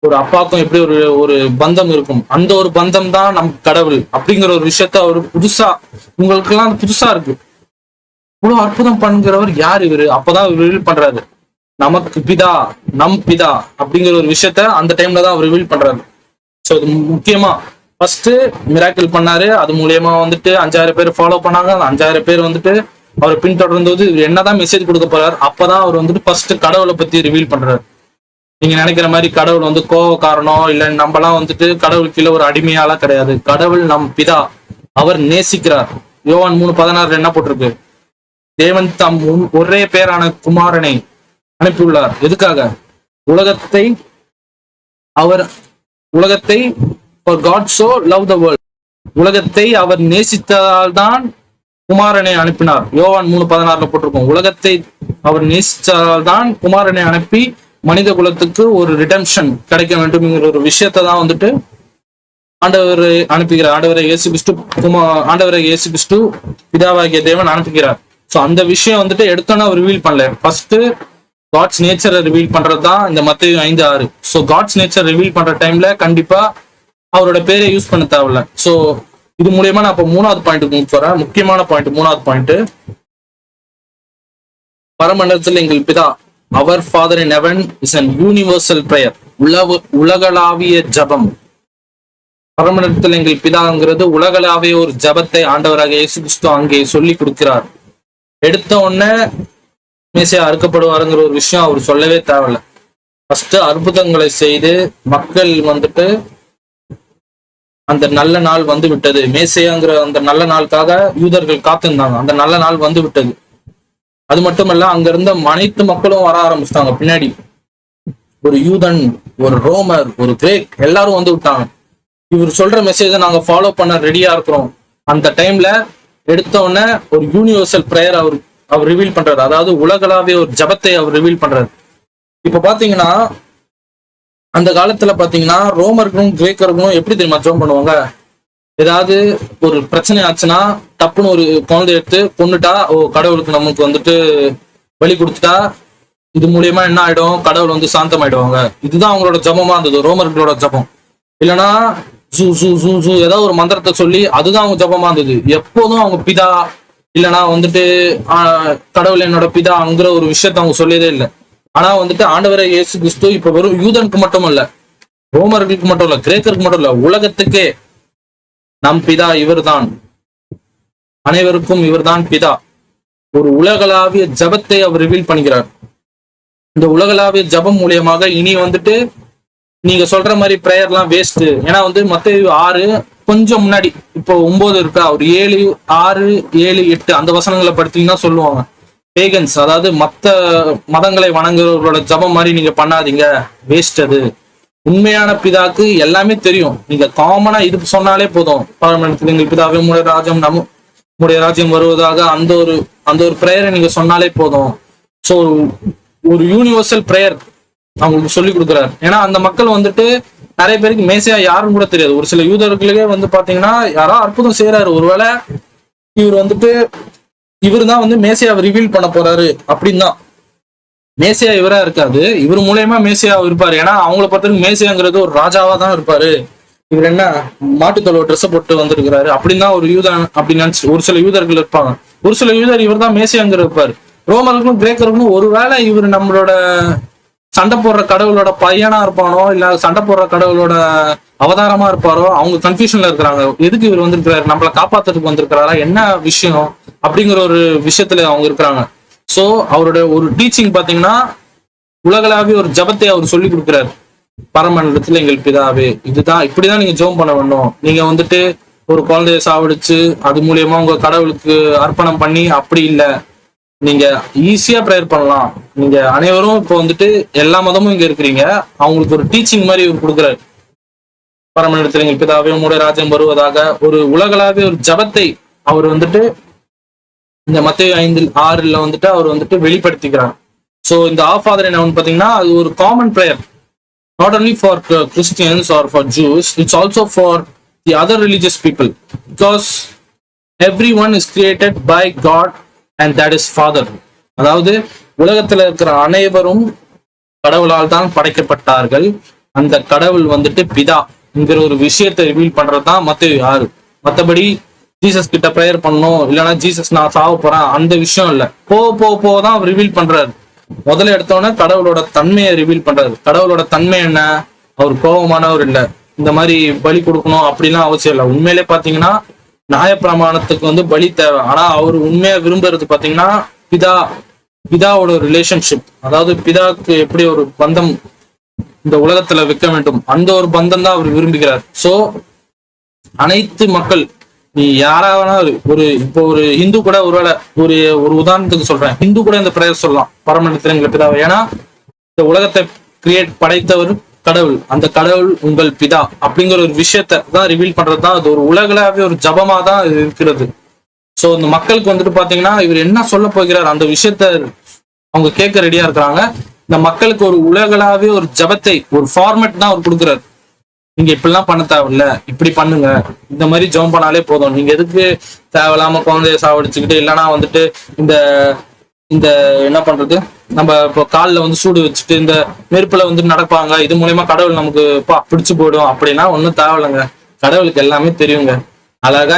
ஒரு அப்பாவுக்கும் எப்படி ஒரு பந்தம் இருக்கும், அந்த ஒரு பந்தம் தான் நம் கடவுள் அப்படிங்கிற ஒரு விஷயத்த அவர் புதுசா உங்களுக்கு எல்லாம் புதுசா இருக்கு. இவ்வளவு அற்புதம் பண்ணுகிறவர் யார் இவரு? அப்பதான் அவர் ரிவீல் பண்றாரு, நமக்கு பிதா, நம் பிதா அப்படிங்கிற ஒரு விஷயத்த அந்த டைம்ல தான் அவர் ரிவீல் பண்றாரு. சோ இது முக்கியமா ஃபர்ஸ்ட் மிராக்கிள் பண்ணாரு, அது மூலியமா 5000 பேர் ஃபாலோ பண்ணாங்க. அந்த 5000 பேர் அவரை பின்தொடர்ந்து என்னதான் மெசேஜ் கொடுக்க போறாரு, அப்பதான் அவர் ஃபர்ஸ்ட் கடவுளை பத்தி ரிவீல் பண்றாரு. நீங்க நினைக்கிற மாதிரி கடவுள் கோவக்காரனோ இல்ல நம்மலாம் கடவுள் கீழே ஒரு அடிமையால கிடையாது. கடவுள் நம் பிதா, அவர் நேசிக்கிறார். யோவான் 3:16 என்ன போட்டிருக்கு? தேவன் தம் ஒரே பேரான குமாரனை அனுப்பியுள்ளார். எதுக்காக? உலகத்தை for God so loved the world, உலகத்தை அவர் நேசித்ததால் தான் குமாரனை அனுப்பினார். யோவான் 3:16 போட்டிருக்கோம். உலகத்தை அவர் நேசித்ததால் தான் குமாரனை அனுப்பி மனித குலத்துக்கு ஒரு ரிடம்ஷன் கிடைக்க வேண்டும்ங்கிற ஒரு விஷயத்தை தான் ஆண்டவர் அனுப்புகிறார். ஆண்டவரை இயேசு கிறிஸ்து பிதாவாகிய தேவன் அனுப்புகிறார். சோ அந்த விஷயம் எடுத்தோன்னா அவர் ரிவீல் பண்ணல. ஃபர்ஸ்ட் காட்ஸ் நேச்சரை ரிவீல் பண்றதுதான் இந்த மத்தேயு 5:6. சோ காட்ஸ் நேச்சர் ரிவீல் பண்ற டைம்ல கண்டிப்பா அவரோட பேரை யூஸ் பண்ண தேவையில்ல. சோ இது மூலியமா நான் இப்ப 3வது பாயிண்ட் போறேன். முக்கியமான பாயிண்ட், 3வது பாயிண்ட், பரமண்டலத்தில் எங்கள் பிதா, our father in heaven is an universal prayer, உலகளாவிய ஜபம். பரமண்டலத்தில் எங்கள் பிதாங்கிறது உலகளாவிய ஒரு ஜபத்தை ஆண்டவராக இயேசு கிறிஸ்து அங்கே சொல்லி கொடுக்கிறார். எடுத்த உடனே மேசியா அறுக்கப்படுவாருங்கிற ஒரு விஷயம் அவர் சொல்லவே தேவையில்ல. ஃபர்ஸ்ட் அற்புதங்களை செய்து மக்கள் அந்த நல்ல நாள் விட்டது, மேசியாங்கிற அந்த நல்ல நாளுக்காக யூதர்கள் காத்திருந்தாங்க, அந்த நல்ல நாள் விட்டது. அது மட்டுமல்ல, அங்க இருந்த அனைத்து மக்களும் வர ஆரம்பிச்சிட்டாங்க பின்னாடி. ஒரு யூதன், ஒரு ரோமர், ஒரு கிரேக், எல்லாரும் விட்டாங்க. இவர் சொல்ற மெசேஜை நாங்க ஃபாலோ பண்ண ரெடியா இருக்கிறோம். அந்த டைம்ல எடுத்த உடனே ஒரு யூனிவர்சல் பிரேயர் அவர் ரிவீல் பண்றாரு. அதாவது உலகளாவிய ஒரு ஜபத்தை அவர் ரிவீல் பண்றாரு. இப்ப பாத்தீங்கன்னா அந்த காலத்துல பாத்தீங்கன்னா ரோமர்களும் கிரேக்கர்களும் எப்படி தெரியுமா ஜெபம் பண்ணுவாங்க? ஏதாவது ஒரு பிரச்சனை ஆச்சுன்னா டப்புன்னு ஒரு குழந்தை எடுத்து கொண்டுட்டா, கடவுளுக்கு நமக்கு வழி கொடுத்துட்டா இது மூலியமா என்ன ஆயிடும்? கடவுள் சாந்தமாயிடுவாங்க. இதுதான் அவங்களோட ஜபமா இருந்தது, ரோமர்களோட ஜபம். இல்லைன்னா ஜூ ஜூ ஜூ ஜூ ஏதாவது ஒரு மந்திரத்தை சொல்லி அதுதான் அவங்க ஜபமா இருந்தது. எப்போதும் அவங்க பிதா இல்லைன்னா கடவுள் என்னோட பிதா அங்கிற ஒரு விஷயத்த அவங்க சொல்லியதே இல்லை. ஆனா ஆண்டவரை இயேசு கிறிஸ்து இப்ப வெறும் யூதனுக்கு மட்டும் இல்ல, ரோமர்களுக்கு மட்டும் இல்ல, கிரேக்கருக்கு மட்டும் இல்ல, உலகத்துக்கே நம் பிதா இவர்தான், அனைவருக்கும் இவர்தான் பிதா. ஒரு உலகளாவிய ஜபத்தை அவர் ரிவீல் பண்ணுகிறார். இந்த உலகளாவிய ஜபம் மூலியமாக இனி நீங்க சொல்ற மாதிரி பிரேயர்லாம் வேஸ்ட். ஏன்னா மத்தேயு 6 கொஞ்சம் முன்னாடி, இப்போ 9 இருக்கா, ஒரு 7, 6, 7, 8 அந்த வசனங்களை படுத்தீங்கன்னா சொல்லுவாங்க, பேகன்ஸ், அதாவது மத்த மதங்களை வணங்குறவர்களோட ஜபம் மாதிரி நீங்க பண்ணாதீங்க, வேஸ்ட். அது உண்மையான பிதாக்கு எல்லாமே தெரியும். நீங்க காமனா இது சொன்னாலே போதும், பரமண்டலத்தில் எங்கள் பிதாவே உம்முடைய ராஜ்யம் வருவதாக அந்த ஒரு பிரேயரை நீங்க சொன்னாலே போதும். ஸோ ஒரு யூனிவர்சல் பிரேயர் அவங்களுக்கு சொல்லி கொடுக்குறாரு. ஏன்னா அந்த மக்கள் வந்துட்டு நிறைய பேருக்கு மேசியா யாருன்னு கூட தெரியாது. ஒரு சில யூதர்களுக்கே வந்து பாத்தீங்கன்னா யாரோ அற்புதம் செய்யறாரு, ஒருவேளை இவர் வந்துட்டு இவர் தான் வந்து மேசியாவை ரிவீல் பண்ண போறாரு அப்படின்னு தான். மேசியா இவரா இருக்காது, இவர் மூலயமா மேசியா இருப்பாரு. ஏன்னா அவங்கள பொறுத்தவரைக்கும் மேசியாங்கிறது ஒரு ராஜாவா தான் இருப்பாரு. இவர் என்ன மாட்டுத்தொழுவ ட்ரெஸ் போட்டு வந்திருக்கிறாரு அப்படின்னு தான் ஒரு யூதன் அப்படின்னு நினைச்சு ஒரு சில யூதர்கள் இருப்பாங்க. ஒரு சில யூதர் இவர் தான் மேசியாங்கிற இருப்பாரு. ரோமர்களுக்கும் கிரேக்கர்களுக்கும் ஒருவேளை இவர் நம்மளோட சண்டை போடுற கடவுளோட பையனா இருப்பானோ இல்ல சண்டை போடுற கடவுளோட அவதாரமா இருப்பாரோ, அவங்க கன்ஃபியூஷன்ல இருக்கிறாங்க. எதுக்கு இவர் வந்திருக்கிறாரு, நம்மளை காப்பாத்துறதுக்கு வந்திருக்கிறாரா, என்ன விஷயம் அப்படிங்கிற ஒரு விஷயத்துல அவங்க இருக்கிறாங்க. சோ அவரோட ஒரு டீச்சிங் பாத்தீங்கன்னா உலகளாவிய ஒரு ஜபத்தை அவர் சொல்லி கொடுக்கிறாரு. பரமண்டலத்துல எங்கள் பிதாவே, இதுதான் இப்படிதான் நீங்க ஜெபம் பண்ண வேணும். நீங்க வந்துட்டு ஒரு குழந்தைய சாவடிச்சு அது மூலியமா உங்க கடவுளுக்கு அர்ப்பணம் பண்ணி அப்படி இல்லை, நீங்க ஈஸியா ப்ரேயர் பண்ணலாம். நீங்க அனைவரும் இப்போ வந்துட்டு எல்லா மதமும் இங்க இருக்கிறீங்க, அவங்களுக்கு ஒரு டீச்சிங் மாதிரி கொடுக்குறாரு. பரமண்டலத்தில் எங்கள் பிதாவே உங்களுடைய ராஜ்யம் வருவதாக ஒரு உலகளாவிய ஒரு ஜபத்தை அவர் வந்துட்டு இந்த மத்தேயு 5:6 வந்துட்டு அவர் வந்துட்டு வெளிப்படுத்திக்கிறார். ஸோ இந்த ஆ ஃபாதர் என்ன பாத்தீங்கன்னா அது ஒரு common prayer, not only for Christians or for Jews, it's also for the other religious people, because everyone is created by God and that is father. அதாவது உலகத்துல இருக்கிற அனைவரும் கடவுளால் தான் படைக்கப்பட்டார்கள். அந்த கடவுள் வந்துட்டு பிதா என்கிற ஒரு விஷயத்தை ரிவீல் பண்றதுதான் மத்தேயு 6. மற்றபடி ஜீசஸ் கிட்ட ப்ரேயர் பண்ணணும், இல்லைன்னா ஜீசஸ் நான் சாவ போறேன் அந்த விஷயம் இல்ல. போதான் அவர் ரிவீல் பண்றாரு. முதல்ல எடுத்தோன்னே கடவுளோட தன்மையை ரிவீல் பண்றாரு. கடவுளோட தன்மை என்ன, அவர் கோபமானவர் இல்ல, இந்த மாதிரி பலி கொடுக்கணும் அப்படிலாம் அவசியம் இல்லை. உண்மையிலே பாத்தீங்கன்னா நியாயப்பிரமாணத்துக்கு வந்து பலி தேவை. ஆனா அவர் உண்மையா விரும்புறது பாத்தீங்கன்னா பிதாவோட ரிலேஷன்ஷிப், அதாவது பிதாவுக்கு எப்படி ஒரு பந்தம் இந்த உலகத்துல வைக்க வேண்டும், அந்த ஒரு பந்தம் தான் அவர் விரும்புகிறார். சோ அனைத்து மக்கள், நீ யாராவனா ஒரு இப்போ ஒரு ஹிந்து கூட ஒருவேளை ஒரு உதாரணத்துக்கு சொல்றேன், ஹிந்து கூட இந்த பிரேயர் சொல்லலாம், பரமண்டலத்தில் எங்கள் பிதாவை. ஏன்னா இந்த உலகத்தை படைத்தவர் கடவுள், அந்த கடவுள் உங்கள் பிதா அப்படிங்கிற ஒரு விஷயத்த தான் ரிவீல் பண்றதுதான் அது ஒரு உலகளாவே ஒரு ஜபமா தான் இருக்கிறது. சோ இந்த மக்களுக்கு வந்துட்டு பாத்தீங்கன்னா இவர் என்ன சொல்ல போகிறார் அந்த விஷயத்த அவங்க கேட்க ரெடியா இருக்கிறாங்க. இந்த மக்களுக்கு ஒரு உலகளாவே ஒரு ஜபத்தை ஒரு ஃபார்மேட் தான் அவர் கொடுக்குறாரு. நீங்க இப்படிலாம் பண்ண தேவையில்ல, இப்படி பண்ணுங்க, இந்த மாதிரி ஜெபம் பண்ணாலே போதும். நீங்க எதுக்கு தேவையில்லாம குழந்தைய சாவடிச்சுக்கிட்டு இல்லைன்னா வந்துட்டு இந்த இந்த என்ன பண்றது, நம்ம இப்போ காலில் வந்து சூடு வச்சுட்டு இந்த நெருப்புல வந்து நடப்பாங்க, இது மூலயமா கடவுள் நமக்கு பிடிச்சு போயிடும் அப்படின்னா ஒன்றும் தேவையில்லைங்க. கடவுளுக்கு எல்லாமே தெரியுங்க. அழகா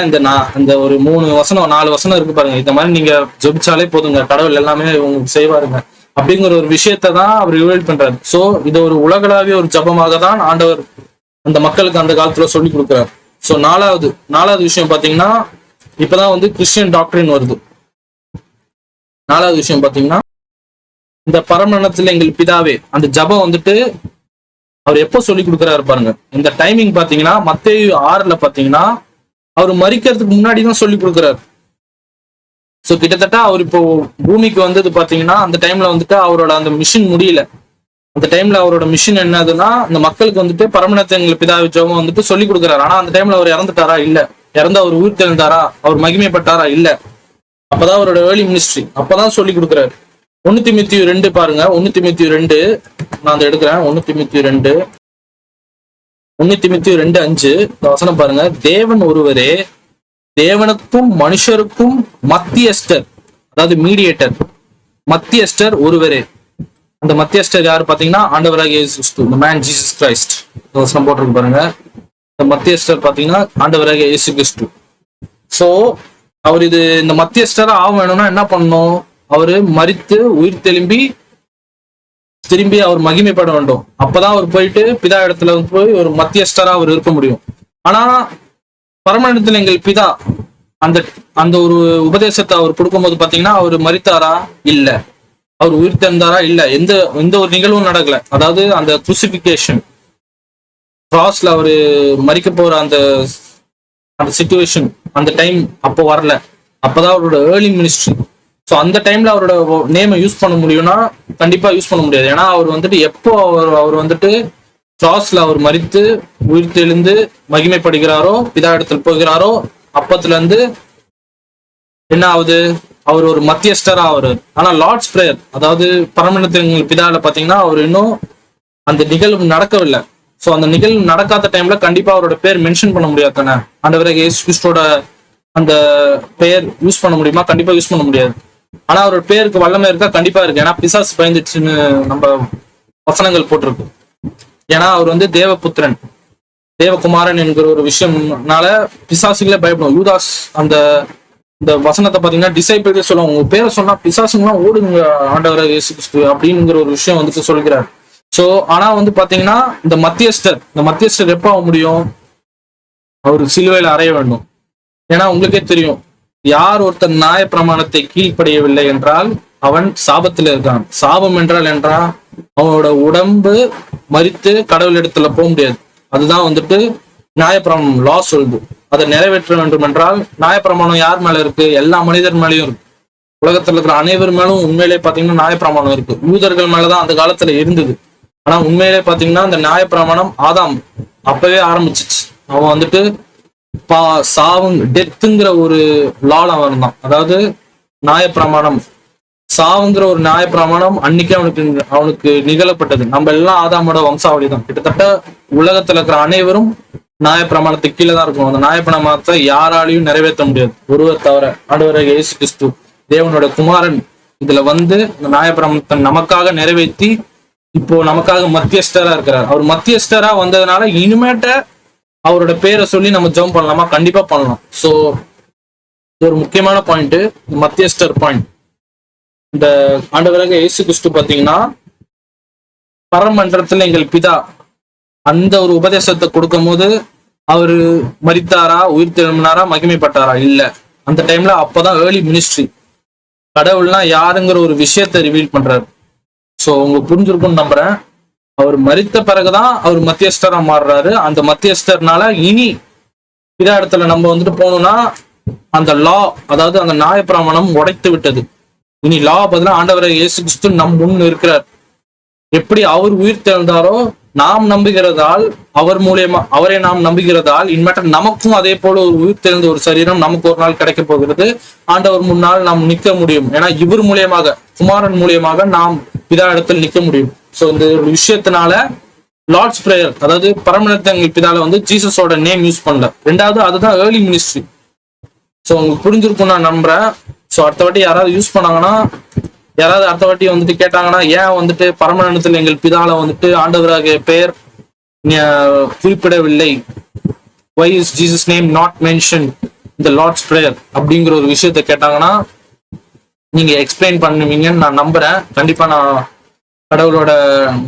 இந்த ஒரு 3 வசனம் 4 வசனம் இருக்கு பாருங்க, இந்த மாதிரி நீங்க ஜெபிச்சாலே போதுங்க, கடவுள் எல்லாமே உங்களுக்கு செய்வாருங்க அப்படிங்கிற ஒரு விஷயத்த தான் அவர் ரிவீல் பண்றாரு. சோ இது ஒரு உலகளாவிய ஒரு ஜபமாக தான் ஆண்டவர் அந்த மக்களுக்கு அந்த காலத்துல சொல்லி கொடுக்குறாரு. சோ நாலாவது விஷயம் பாத்தீங்கன்னா இப்பதான் வந்து கிறிஸ்டியன் டாக்டரின் வருது. 4வது விஷயம் பாத்தீங்கன்னா இந்த பரமண்டலத்துல எங்கள் பிதாவே அந்த ஜபம் வந்துட்டு அவர் எப்போ சொல்லி கொடுக்குறாரு பாருங்க. இந்த டைமிங் பாத்தீங்கன்னா மத்தேயு 6 பாத்தீங்கன்னா அவர் மரிக்கிறதுக்கு முன்னாடி தான் சொல்லி கொடுக்குறாரு. ஸோ கிட்டத்தட்ட அவர் இப்போ பூமிக்கு வந்தது பாத்தீங்கன்னா அந்த டைம்ல வந்துட்டு அவரோட அந்த மிஷின் முடியல. அந்த டைம்ல அவரோட மிஷின் என்னதுன்னா இந்த மக்களுக்கு வந்துட்டு பரமண்டலத்தில் எங்கள் பிதாவை ஜெபம் வந்துட்டு சொல்லி கொடுக்குறாரு. ஆனா அந்த டைம்ல அவர் இறந்துட்டாரா? இல்ல. இறந்து அவர் உயிர் தெழுந்தாரா? அவர் மகிமைப்பட்டாரா? இல்ல. அப்பதான் அவரோட ஏர்லி மினிஸ்ட்ரி அப்பதான் சொல்லி கொடுக்குறாரு. 1 தீமோத்தேயு 2 பாருங்க. 1 தீமோத்தேயு 2 நான் அதை எடுக்கிறேன். 1 தீமோத்தேயு 2:5 வசனம் பாருங்க. தேவன் ஒருவரே, தேவனுக்கும் மனுஷருக்கும் மத்தியஸ்டர், அதாவது மீடியேட்டர், மத்தியஸ்டர் ஒருவரே. அந்த மத்தியஸ்டர் யாரு பாத்தீங்கன்னா ஆண்டவராகிய இயேசு கிறிஸ்து, the man Jesus Christ. வசனம் போட்டிருக்கு பாருங்க. இந்த மத்தியஸ்டர் பாத்தீங்கன்னா ஆண்டவராகிய இயேசு கிறிஸ்து. சோ அவர் இந்த மத்தியஸ்டரா ஆக வேணும்னா என்ன பண்ணணும்? அவரு மரித்து உயிர் திரும்பி அவர் மகிமைப்பட வேண்டும். அப்பதான் அவர் போயிட்டு பிதா இடத்துல போய் ஒரு மத்தியஸ்டரா அவர் இருக்க முடியும். ஆனா பரமண்டலத்தில் எங்கள் பிதா அந்த ஒரு உபதேசத்தை அவர் கொடுக்கும்போது பாத்தீங்கன்னா அவர் மரித்தாரா? இல்ல. அவர் உயிர் தெழுந்தாரா? இல்ல. எந்த ஒரு நிகழ்வும் நடக்கல. அதாவது அந்த குருசிபிகேஷன் கிராஸ்ல அவரு மரிக்க போற அந்த சிச்சுவேஷன் அந்த டைம் அப்போ வரல. அப்பதான் அவரோட ஏர்லி மினிஸ்ட்ரி. ஸோ அந்த டைம்ல அவரோட நேமை யூஸ் பண்ண முடியும்னா கண்டிப்பா யூஸ் பண்ண முடியாது. ஏன்னா அவர் வந்துட்டு எப்போ அவர் வந்துட்டு கிராஸ்ல அவர் மரித்து உயிர் தெழுந்து மகிமைப்படுகிறாரோ, பிதா இடத்துல போகிறாரோ, அப்பத்துல இருந்து என்ன ஆகுது? அவர் ஒரு மத்தியஸ்டரா அவரு. ஆனா லார்ட்ஸ் பிரேயர், அதாவது பரமண்டலத்தின் பிதால பாத்தீங்கன்னா அவர் இன்னும் அந்த நிகழ்வு நடக்கவில்லை. சோ அந்த நிகழ்வு நடக்காத டைம்ல கண்டிப்பா அவரோட பேர் மென்ஷன் பண்ண முடியாது தானே. ஆண்டவராக இயேசு கிறிஸ்துவோட அந்த பெயர் யூஸ் பண்ண முடியுமா? கண்டிப்பா யூஸ் பண்ண முடியாது. ஆனா அவரோட பேருக்கு வல்லமை இருக்கா? கண்டிப்பா இருக்கு. ஏன்னா பிசாசு பயந்துச்சுன்னு நம்ம வசனங்கள் போட்டிருக்கு. ஏன்னா அவர் வந்து தேவபுத்திரன், தேவகுமாரன் என்கிற ஒரு விஷயம்னால பிசாசுகளே பயப்படும். யூதாஸ் அந்த இந்த வசனத்தை பாத்தீங்கன்னா டிசைபிள்ஸே சொல்லுவாங்க, உங்க பேரை சொன்னா பிசாசுங்களாம் ஓடுங்க ஆண்டவராக இயேசு கிறிஸ்து அப்படிங்கிற ஒரு விஷயம் வந்துட்டு சொல்கிறார். சோ ஆனா வந்து பாத்தீங்கன்னா இந்த மத்தியஸ்டர் எப்ப ஆக முடியும்? அவர் சிலுவையில அறைய வேண்டும். ஏன்னா உங்களுக்கே தெரியும், யார் ஒருத்தர் நியாய பிரமாணத்தை கீழ்ப்படியவில்லை என்றால் அவன் சாபத்தில் இருக்கான். சாபம் என்றால் அவனோட உடம்பு மரித்து கடவுள் இடத்துல போக முடியாது. அதுதான் வந்துட்டு நியாயப்பிரமாணம் லா சொல்லுது. அதை நிறைவேற்ற வேண்டும் என்றால் நியாயப்பிரமாணம் யார் மேல இருக்கு? எல்லா மனிதர் மேலேயும் இருக்கு. உலகத்துல இருக்கிற அனைவர் மேலும் உண்மையிலே பாத்தீங்கன்னா நியாயப்பிரமாணம் இருக்கு. யூதர்கள் மேலதான் அந்த காலத்துல இருந்தது. ஆனா உண்மையிலே பாத்தீங்கன்னா அந்த நியாயப்பிரமாணம் ஆதாம் அப்பவே ஆரம்பிச்சிச்சு. அவன் வந்துட்டு டெத்துங்கிற ஒரு லால அவன் தான். அதாவது நியாயப்பிரமாணம் சாவுங்கிற ஒரு நியாயப்பிரமாணம் அன்னைக்கே அவனுக்கு நிகழப்பட்டது. நம்ம எல்லாம் ஆதாமோட வம்சாவளி தான். கிட்டத்தட்ட உலகத்துல இருக்கிற அனைவரும் நியாயப்பிரமாணத்துக்கு கீழே தான் இருக்கும். அந்த நியாயப்பிரமாணத்தை யாராலையும் நிறைவேற்ற முடியாது, ஒருவர் தவிர. ஆண்டவராகிய இயேசு கிறிஸ்து தேவனோட குமாரன் இதுல வந்து இந்த நியாயப்பிரமாணத்தை நமக்காக நிறைவேற்றி இப்போ நமக்காக மத்தியஸ்டரா இருக்கிறார். அவர் மத்தியஸ்டரா வந்ததுனால இனிமேட்ட அவரோட பேரை சொல்லி நம்ம ஜெபம் பண்ணலாமா? கண்டிப்பா பண்ணலாம். சோ இது ஒரு முக்கியமான பாயிண்ட், மத்தியஸ்டர் பாயிண்ட். இந்த ஆண்டவராக இயேசு கிறிஸ்து பாத்தீங்கன்னா பரமண்டலத்துல எங்கள் பிதா அந்த ஒரு உபதேசத்தை கொடுக்கும் போது அவரு மரித்தாரா, உயிர் திரும்பினாரா, மகிமைப்பட்டாரா? இல்ல. அந்த டைம்ல அப்பதான் ஏர்லி மினிஸ்ட்ரி. கடவுள்னா யாருங்கிற ஒரு விஷயத்தை ரிவீல் பண்றாரு. சோ உங்களுக்கு புரிஞ்சிருக்கும்னு நம்புறேன். அவர் மரித்த பிறகுதான் அவர் மத்தியஸ்டரா மாறுறாரு. அந்த மத்தியஸ்டர்னால இனி பிதா இடத்துல நம்ம வந்துட்டு போகணும்னா அந்த லா, அதாவது அந்த நியாயப்பிரமாணம் உடைத்து விட்டது. இனி லா பதிலா ஆண்டவராகிய இயேசு கிறிஸ்து நம் முன் இருக்கிறார். எப்படி அவர் உயிர் தெழுந்தாரோ நாம் நம்புகிறதால், அவரை நாம் நம்புகிறதால் இன்மேட்ட நமக்கும் அதே போல ஒரு உயிர் தெழுந்த ஒரு சரீரம் நமக்கு ஒரு நாள் கிடைக்க போகிறது. ஆண்டவர் முன்னால் நாம் நிற்க முடியும். ஏன்னா இவர் மூலியமாக, குமாரன் மூலியமாக நாம் பிதா இடத்தில் நிற்க முடியும். சோ இந்த ஒரு விஷயத்தினால லார்ட்ஸ் பிரேயர், அதாவது பரமண்டலத்தின் பிதால வந்து ஜீசஸோட நேம் யூஸ் பண்ணல. ரெண்டாவது அதுதான் ஏர்லி மினிஸ்ட்ரி. சோ உங்களுக்கு புரிஞ்சிருக்கும் நான் நம்புறேன். சோ அடுத்த வாட்டி யாராவது யூஸ் பண்ணாங்கன்னா, யாராவது அடுத்த வாட்டி வந்துட்டு கேட்டாங்கன்னா, ஏன் வந்துட்டு பரமண்டலத்தில் எங்கள் பிதால வந்துட்டு ஆண்டவராகிய பெயர் குறிப்பிடவில்லை, why is Jesus name not mentioned in the Lord's prayer அப்படிங்கிற ஒரு விஷயத்த கேட்டாங்கன்னா நீங்க எக்ஸ்பிளைன் பண்ணுவீங்கன்னு நான் நம்புறேன். கண்டிப்பா நான் கடவுளோட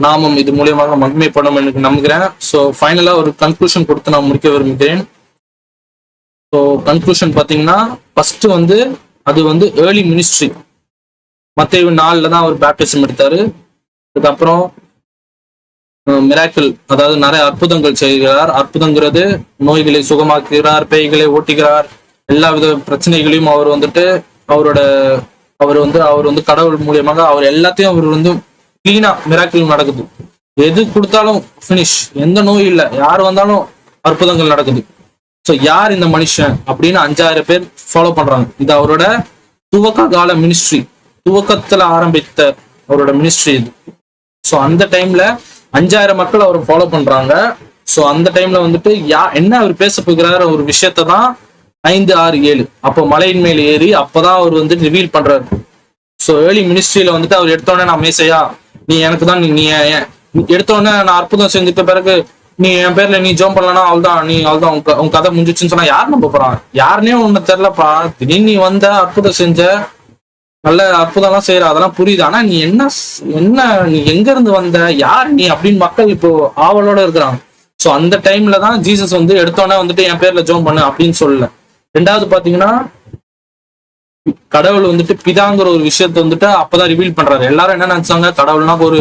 நாமம் இது மூலியமாக மகிமைப்படும் எனக்கு நம்புகிறேன். ஸோ ஃபைனலா ஒரு கன்க்ளூஷன் கொடுத்து நான் முடிக்க விரும்புகிறேன். ஸோ கன்க்ளூஷன் பார்த்தீங்கன்னா ஃபர்ஸ்ட் வந்து அது வந்து ஏர்லி மினிஸ்ட்ரி. மத்தேயு 4 தான் அவர் பேப்டிசம் எடுத்தாரு. அதுக்கப்புறம் மிராக்கிள், அதாவது நிறைய அற்புதங்கள் செய்கிறார். அற்புதங்கிறது நோய்களை சுகமாக்குகிறார், பேய்களை ஓட்டுகிறார், எல்லா வித பிரச்சனைகளையும் அவர் வந்துட்டு அவர் வந்து கடவுள் மூலியமாக அவர் எல்லாத்தையும் அவர் வந்து கிளீனா மிராக்கிள் நடக்குது. எது கொடுத்தாலும் பினிஷ், எந்த நோய் இல்லை, யார் வந்தாலும் அற்புதங்கள் நடக்குது. ஸோ யார் இந்த மனுஷன் அப்படின்னு 5000 பேர் ஃபாலோ பண்றாங்க. இது அவரோட துவக்க கால மினிஸ்ட்ரி, துவக்கத்துல ஆரம்பித்த அவரோட மினிஸ்ட்ரி இது. ஸோ அந்த டைம்ல 5000 மக்கள் அவர் ஃபாலோ பண்றாங்க. ஸோ அந்த டைம்ல வந்துட்டு என்ன அவர் பேச போகிறார் ஒரு விஷயத்த தான் 5, 6, 7 அப்போ மலையின் மேல் ஏறி அப்பதான் அவர் வந்து ரிவீல் பண்றாரு. ஸோ ஏர்லி மினிஸ்ட்ரியில வந்துட்டு அவர் எடுத்தோடனே நான் மேசையா, நீ எனக்கு தான், நீ எடுத்தோடனே நான் அற்புதம் செஞ்சுட்ட பிறகு நீ என் பேர்ல நீ ஜோம் பண்ணலன்னா அவள்தான் உன் கதை முடிஞ்சிச்சுன்னு சொன்னா யார் நம்ப போறான்? யாருன்னே ஒண்ணு தெரியலப்பா, திடீர்னு நீ வந்த அற்புதம் செஞ்ச, நல்ல அற்புதம் எல்லாம் செய்யற, அதெல்லாம் புரியுது. ஆனா நீ என்ன நீ எங்க இருந்து வந்த, யார் நீ அப்படின்னு மக்கள் இப்போ ஆவலோட இருக்கிறாங்க. சோ அந்த டைம்ல தான் ஜீசஸ் வந்து எடுத்தோன்னே வந்துட்டு என் பேர்ல ஜோம் பண்ணு அப்படின்னு சொல்லல. ரெண்டாவது பாத்தீங்கன்னா கடவுள் வந்துட்டு பிதாங்கிற ஒரு விஷயத்த வந்துட்டு அப்பதான் ரிவீல் பண்றாரு. எல்லாரும் என்ன நினைச்சாங்க, கடவுள்னா ஒரு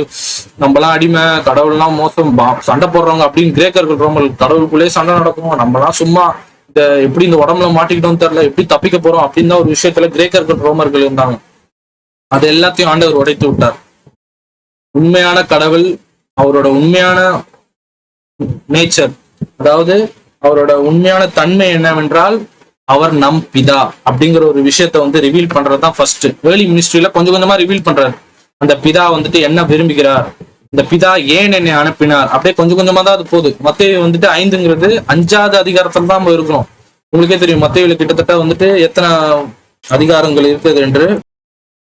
நம்மலாம் அடிமை, கடவுள்னா மோசம், சண்டை போடுறவங்க அப்படின்னு கிரேக்கர்கள் ரோமல், கடவுளுக்குள்ளே சண்டை நடக்கும், நம்மலாம் சும்மா எப்படி இந்த உடம்புல மாட்டிக்கிட்டோம் தெரியல, எப்படி தப்பிக்க போறோம் அப்படின்னு ஒரு விஷயத்துல கிரேக்கர்கள் ரோமர்கள் இருந்தாங்க. அது எல்லாத்தையும் ஆண்டவர் உடைத்து விட்டார். உண்மையான கடவுள், அவரோட உண்மையான நேச்சர், அதாவது அவரோட உண்மையான தன்மை என்னவென்றால் அவர் நம் பிதா அப்படிங்கிற ஒரு விஷயத்த வந்து ரிவீல் பண்றதுதான் ஃபர்ஸ்ட். ஏர்லி மினிஸ்ட்ரியில கொஞ்சம் கொஞ்சமா ரிவீல் பண்றாரு. அந்த பிதா வந்துட்டு என்ன விரும்புகிறார், இந்த பிதா ஏன் என்னை அனுப்பினார், அப்படியே கொஞ்சம் கொஞ்சமா தான் அது போகுது. மத்தேயு வந்துட்டு 5ங்கிறது 5வது அதிகாரத்துல தான் நம்ம இருக்கிறோம். உங்களுக்கே தெரியும் மத்தேயுல கிட்டத்தட்ட வந்துட்டு எத்தனை அதிகாரங்கள் இருக்குது என்று.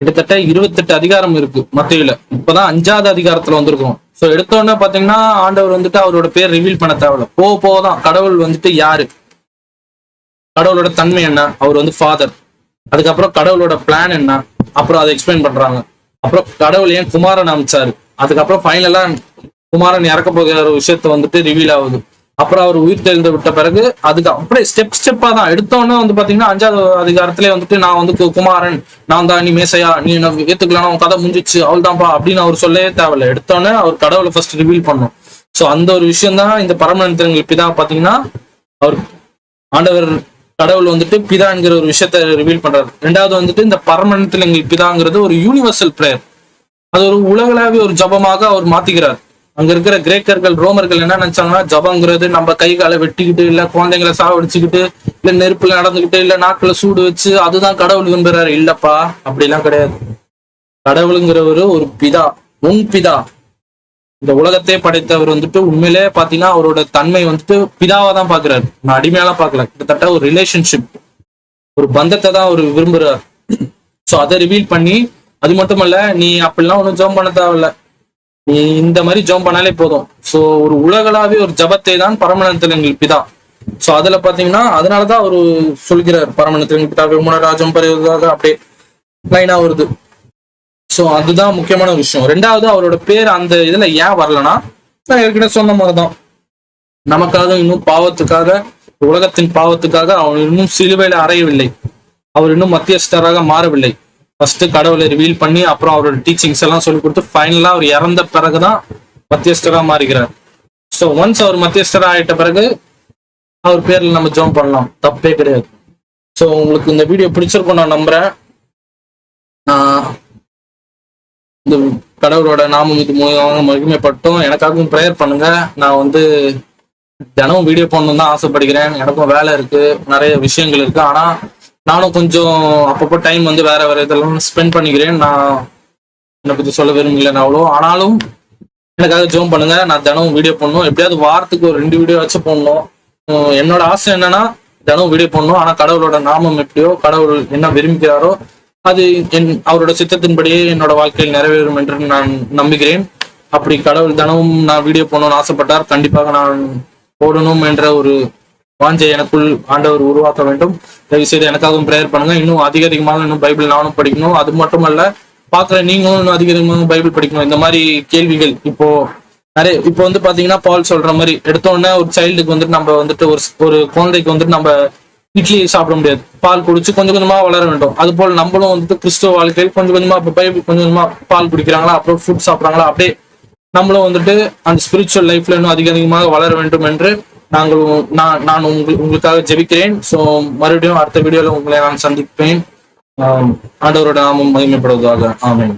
கிட்டத்தட்ட 28 அதிகாரம் இருக்கு மத்தேயுல. இப்பதான் 5வது அதிகாரத்துல வந்திருக்கோம். சோ எடுத்தோடனே பாத்தீங்கன்னா ஆண்டவர் வந்துட்டு அவரோட பேர் ரிவீல் பண்ண தேவையில்ல. போதான் கடவுள் வந்துட்டு யாரு, கடவுளோட தன்மை என்ன, அவர் வந்து ஃபாதர். அதுக்கப்புறம் கடவுளோட பிளான் என்ன, அப்புறம் அதை எக்ஸ்பிளைன் பண்றாங்க. அப்புறம் கடவுள் ஏன் குமாரன் அமைச்சாரு, அதுக்கப்புறம் ஃபைனலா குமாரன் இறக்க போகிற ஒரு விஷயத்த வந்துட்டு ரிவீல் ஆகுது. அப்புறம் அவர் உயிர் தெளிந்து விட்ட பிறகு அதுக்கு அப்படியே ஸ்டெப்பா தான் எடுத்தோன்னே வந்து பாத்தீங்கன்னா 5வது அதிகாரத்திலே வந்துட்டு நான் வந்து குமாரன், நான் தான் நீ மேசையா, நீ என்ன ஏத்துக்கலாம், உன் கதை முடிஞ்சிச்சு, அவள் தான்ப்பா அப்படின்னு அவர் சொல்லவே தேவையில்ல. எடுத்தோன்னே அவர் கடவுளை ஃபர்ஸ்ட் ரிவீல் பண்ணும். சோ அந்த ஒரு விஷயம் தான் இந்த பரமனந்திரங்கள் பிதா பாத்தீங்கன்னா அவர் ஆண்டவர் கடவுள் வந்துட்டு பிதா என்கிற ஒரு விஷயத்த ரிவீல் பண்றாரு. ரெண்டாவது வந்துட்டு இந்த பரமனத்தில் எங்கள் பிதாங்கிறது ஒரு யூனிவர்சல் பிரேயர். அது ஒரு உலகளாவிய ஒரு ஜபமாக அவர் மாத்திக்கிறார். அங்க இருக்கிற கிரேக்கர்கள் ரோமர்கள் என்ன நினைச்சாங்கன்னா ஜபங்கிறது நம்ம கை காலை வெட்டிக்கிட்டு, இல்ல குழந்தைங்களை சாவடிச்சுக்கிட்டு, இல்ல நெருப்புல நடந்துகிட்டு, இல்ல நாக்குல சூடு வச்சு அதுதான் கடவுள் விரும்புறாரு. இல்லப்பா, அப்படிலாம் கிடையாது. கடவுளுங்கிறவரு ஒரு பிதா, உன் பிதா. இந்த உலகத்தை படைத்தவர் வந்துட்டு உண்மையிலே பாத்தீங்கன்னா அவரோட தன்மை வந்துட்டு பிதாவா தான் பாக்குறாரு. நான் அடிமையாலாம் பாக்கல. கிட்டத்தட்ட ஒரு ரிலேஷன்ஷிப், ஒரு பந்தத்தை தான் அவர் விரும்புறாரு. சோ அதை ரிவீல் பண்ணி, அது மட்டும் இல்ல நீ அப்படிலாம் ஒன்றும் ஜெபம் பண்ண தேவையில்ல, நீ இந்த மாதிரி ஜெபம் பண்ணாலே போதும். சோ ஒரு உலகளாவிய ஒரு ஜபத்தை தான் பரமனத்தில் எங்கள் பிதா. சோ அதுல பாத்தீங்கன்னா அதனாலதான் அவரு சொல்கிறார் பரமனத்தில் எங்கள் பிதா ராஜம் பரிவதாக அப்படியே லைனா வருது. சோ அதுதான் முக்கியமான விஷயம். ரெண்டாவது அவரோட பேர் அந்த இதுல ஏன் வரலன்னா, நான் ஏற்கனவே சொன்ன மாதிரிதான் நமக்காக இன்னும் பாவத்துக்காக, உலகத்தின் பாவத்துக்காக அவர் இன்னும் சிலுவையில அறையவில்லை, அவர் இன்னும் மத்தியஸ்தராக மாறவில்லை. ஃபர்ஸ்ட் கடவுளை ரிவீல் பண்ணி அப்புறம் அவரோட டீச்சிங்ஸ் எல்லாம் சொல்லி கொடுத்து ஃபைனலா அவர் இறந்த பிறகுதான் மத்தியஸ்தரா மாறுகிறார். ஸோ ஒன்ஸ் அவர் மத்தியஸ்தரா ஆயிட்ட பிறகு அவர் பேர்ல நம்ம ஜெபம் பண்ணலாம், தப்பே கிடையாது. ஸோ உங்களுக்கு இந்த வீடியோ பிடிச்சிருக்கும் நான் நம்புறேன். இந்த கடவுளோட நாமம் இது மூலமாக மகிமைப்பட்டும். எனக்காகவும் ப்ரேயர் பண்ணுங்க. நான் வந்து தினமும் வீடியோ போடணும்னு தான் ஆசைப்படுகிறேன். எனக்கும் வேலை இருக்கு, நிறைய விஷயங்கள் இருக்கு. ஆனா நானும் கொஞ்சம் அப்பப்போ டைம் வந்து வேற இதெல்லாம் ஸ்பெண்ட் பண்ணிக்கிறேன். நான் என்னை பத்தி சொல்ல விரும்பல அவ்வளோ. ஆனாலும் எனக்காக ஜெபம் பண்ணுங்க. நான் தினமும் வீடியோ போடணும், எப்படியாவது வாரத்துக்கு ஒரு 2 வீடியோ வச்சு போடணும். என்னோட ஆசை என்னன்னா தினமும் வீடியோ போடணும். ஆனா கடவுளோட நாமம் எப்படியோ, கடவுள் என்ன விரும்புகிறாரோ அது அவரோட சித்தத்தின்படியே என்னோட வாழ்க்கையில் நிறைவேறும் என்று நான் நம்புகிறேன். அப்படி கடவுள் தினமும் நான் வீடியோ போடணும்னு ஆசைப்பட்டார், கண்டிப்பாக நான் போடணும் என்ற ஒரு வாஞ்சை எனக்குள் ஆண்டவர் உருவாக்க வேண்டும். தயவு செய்து எனக்காகவும் ப்ரேயர் பண்ணுங்க. இன்னும் அதிகமாக இன்னும் பைபிள் நானும் படிக்கணும். அது மட்டுமல்ல, பாக்குற நீங்களும் இன்னும் அதிகமாக பைபிள் படிக்கணும். இந்த மாதிரி கேள்விகள் இப்போ நிறைய இப்போ வந்து பாத்தீங்கன்னா பால் சொல்ற மாதிரி எடுத்தோடனே ஒரு சைல்டுக்கு வந்துட்டு நம்ம வந்துட்டு ஒரு குழந்தைக்கு வந்துட்டு நம்ம இட்லி சாப்பிட முடியாது, பால் குடிச்சு கொஞ்சம் கொஞ்சமா வளர வேண்டும். அது போல நம்மளும் வந்துட்டு கிறிஸ்துவ வாழ்க்கையில் கொஞ்சம் கொஞ்சமா இப்போ பைபிள் கொஞ்சம் கொஞ்சமா பால் குடிக்கிறாங்களா, அப்புறம் ஃபுட் சாப்பிட்றாங்களா, அப்படியே நம்மளும் வந்துட்டு அந்த ஸ்பிரிச்சுவல் லைஃப்ல இன்னும் அதிகமாக வளர வேண்டும் என்று நான் உங்களுக்காக ஜெபிக்கிறேன். ஸோ மறுபடியும் அடுத்த வீடியோல உங்களை நான் சந்திப்பேன். ஆண்டவரோட நாமம் மகிமைப்படுவதாக. ஆமென்.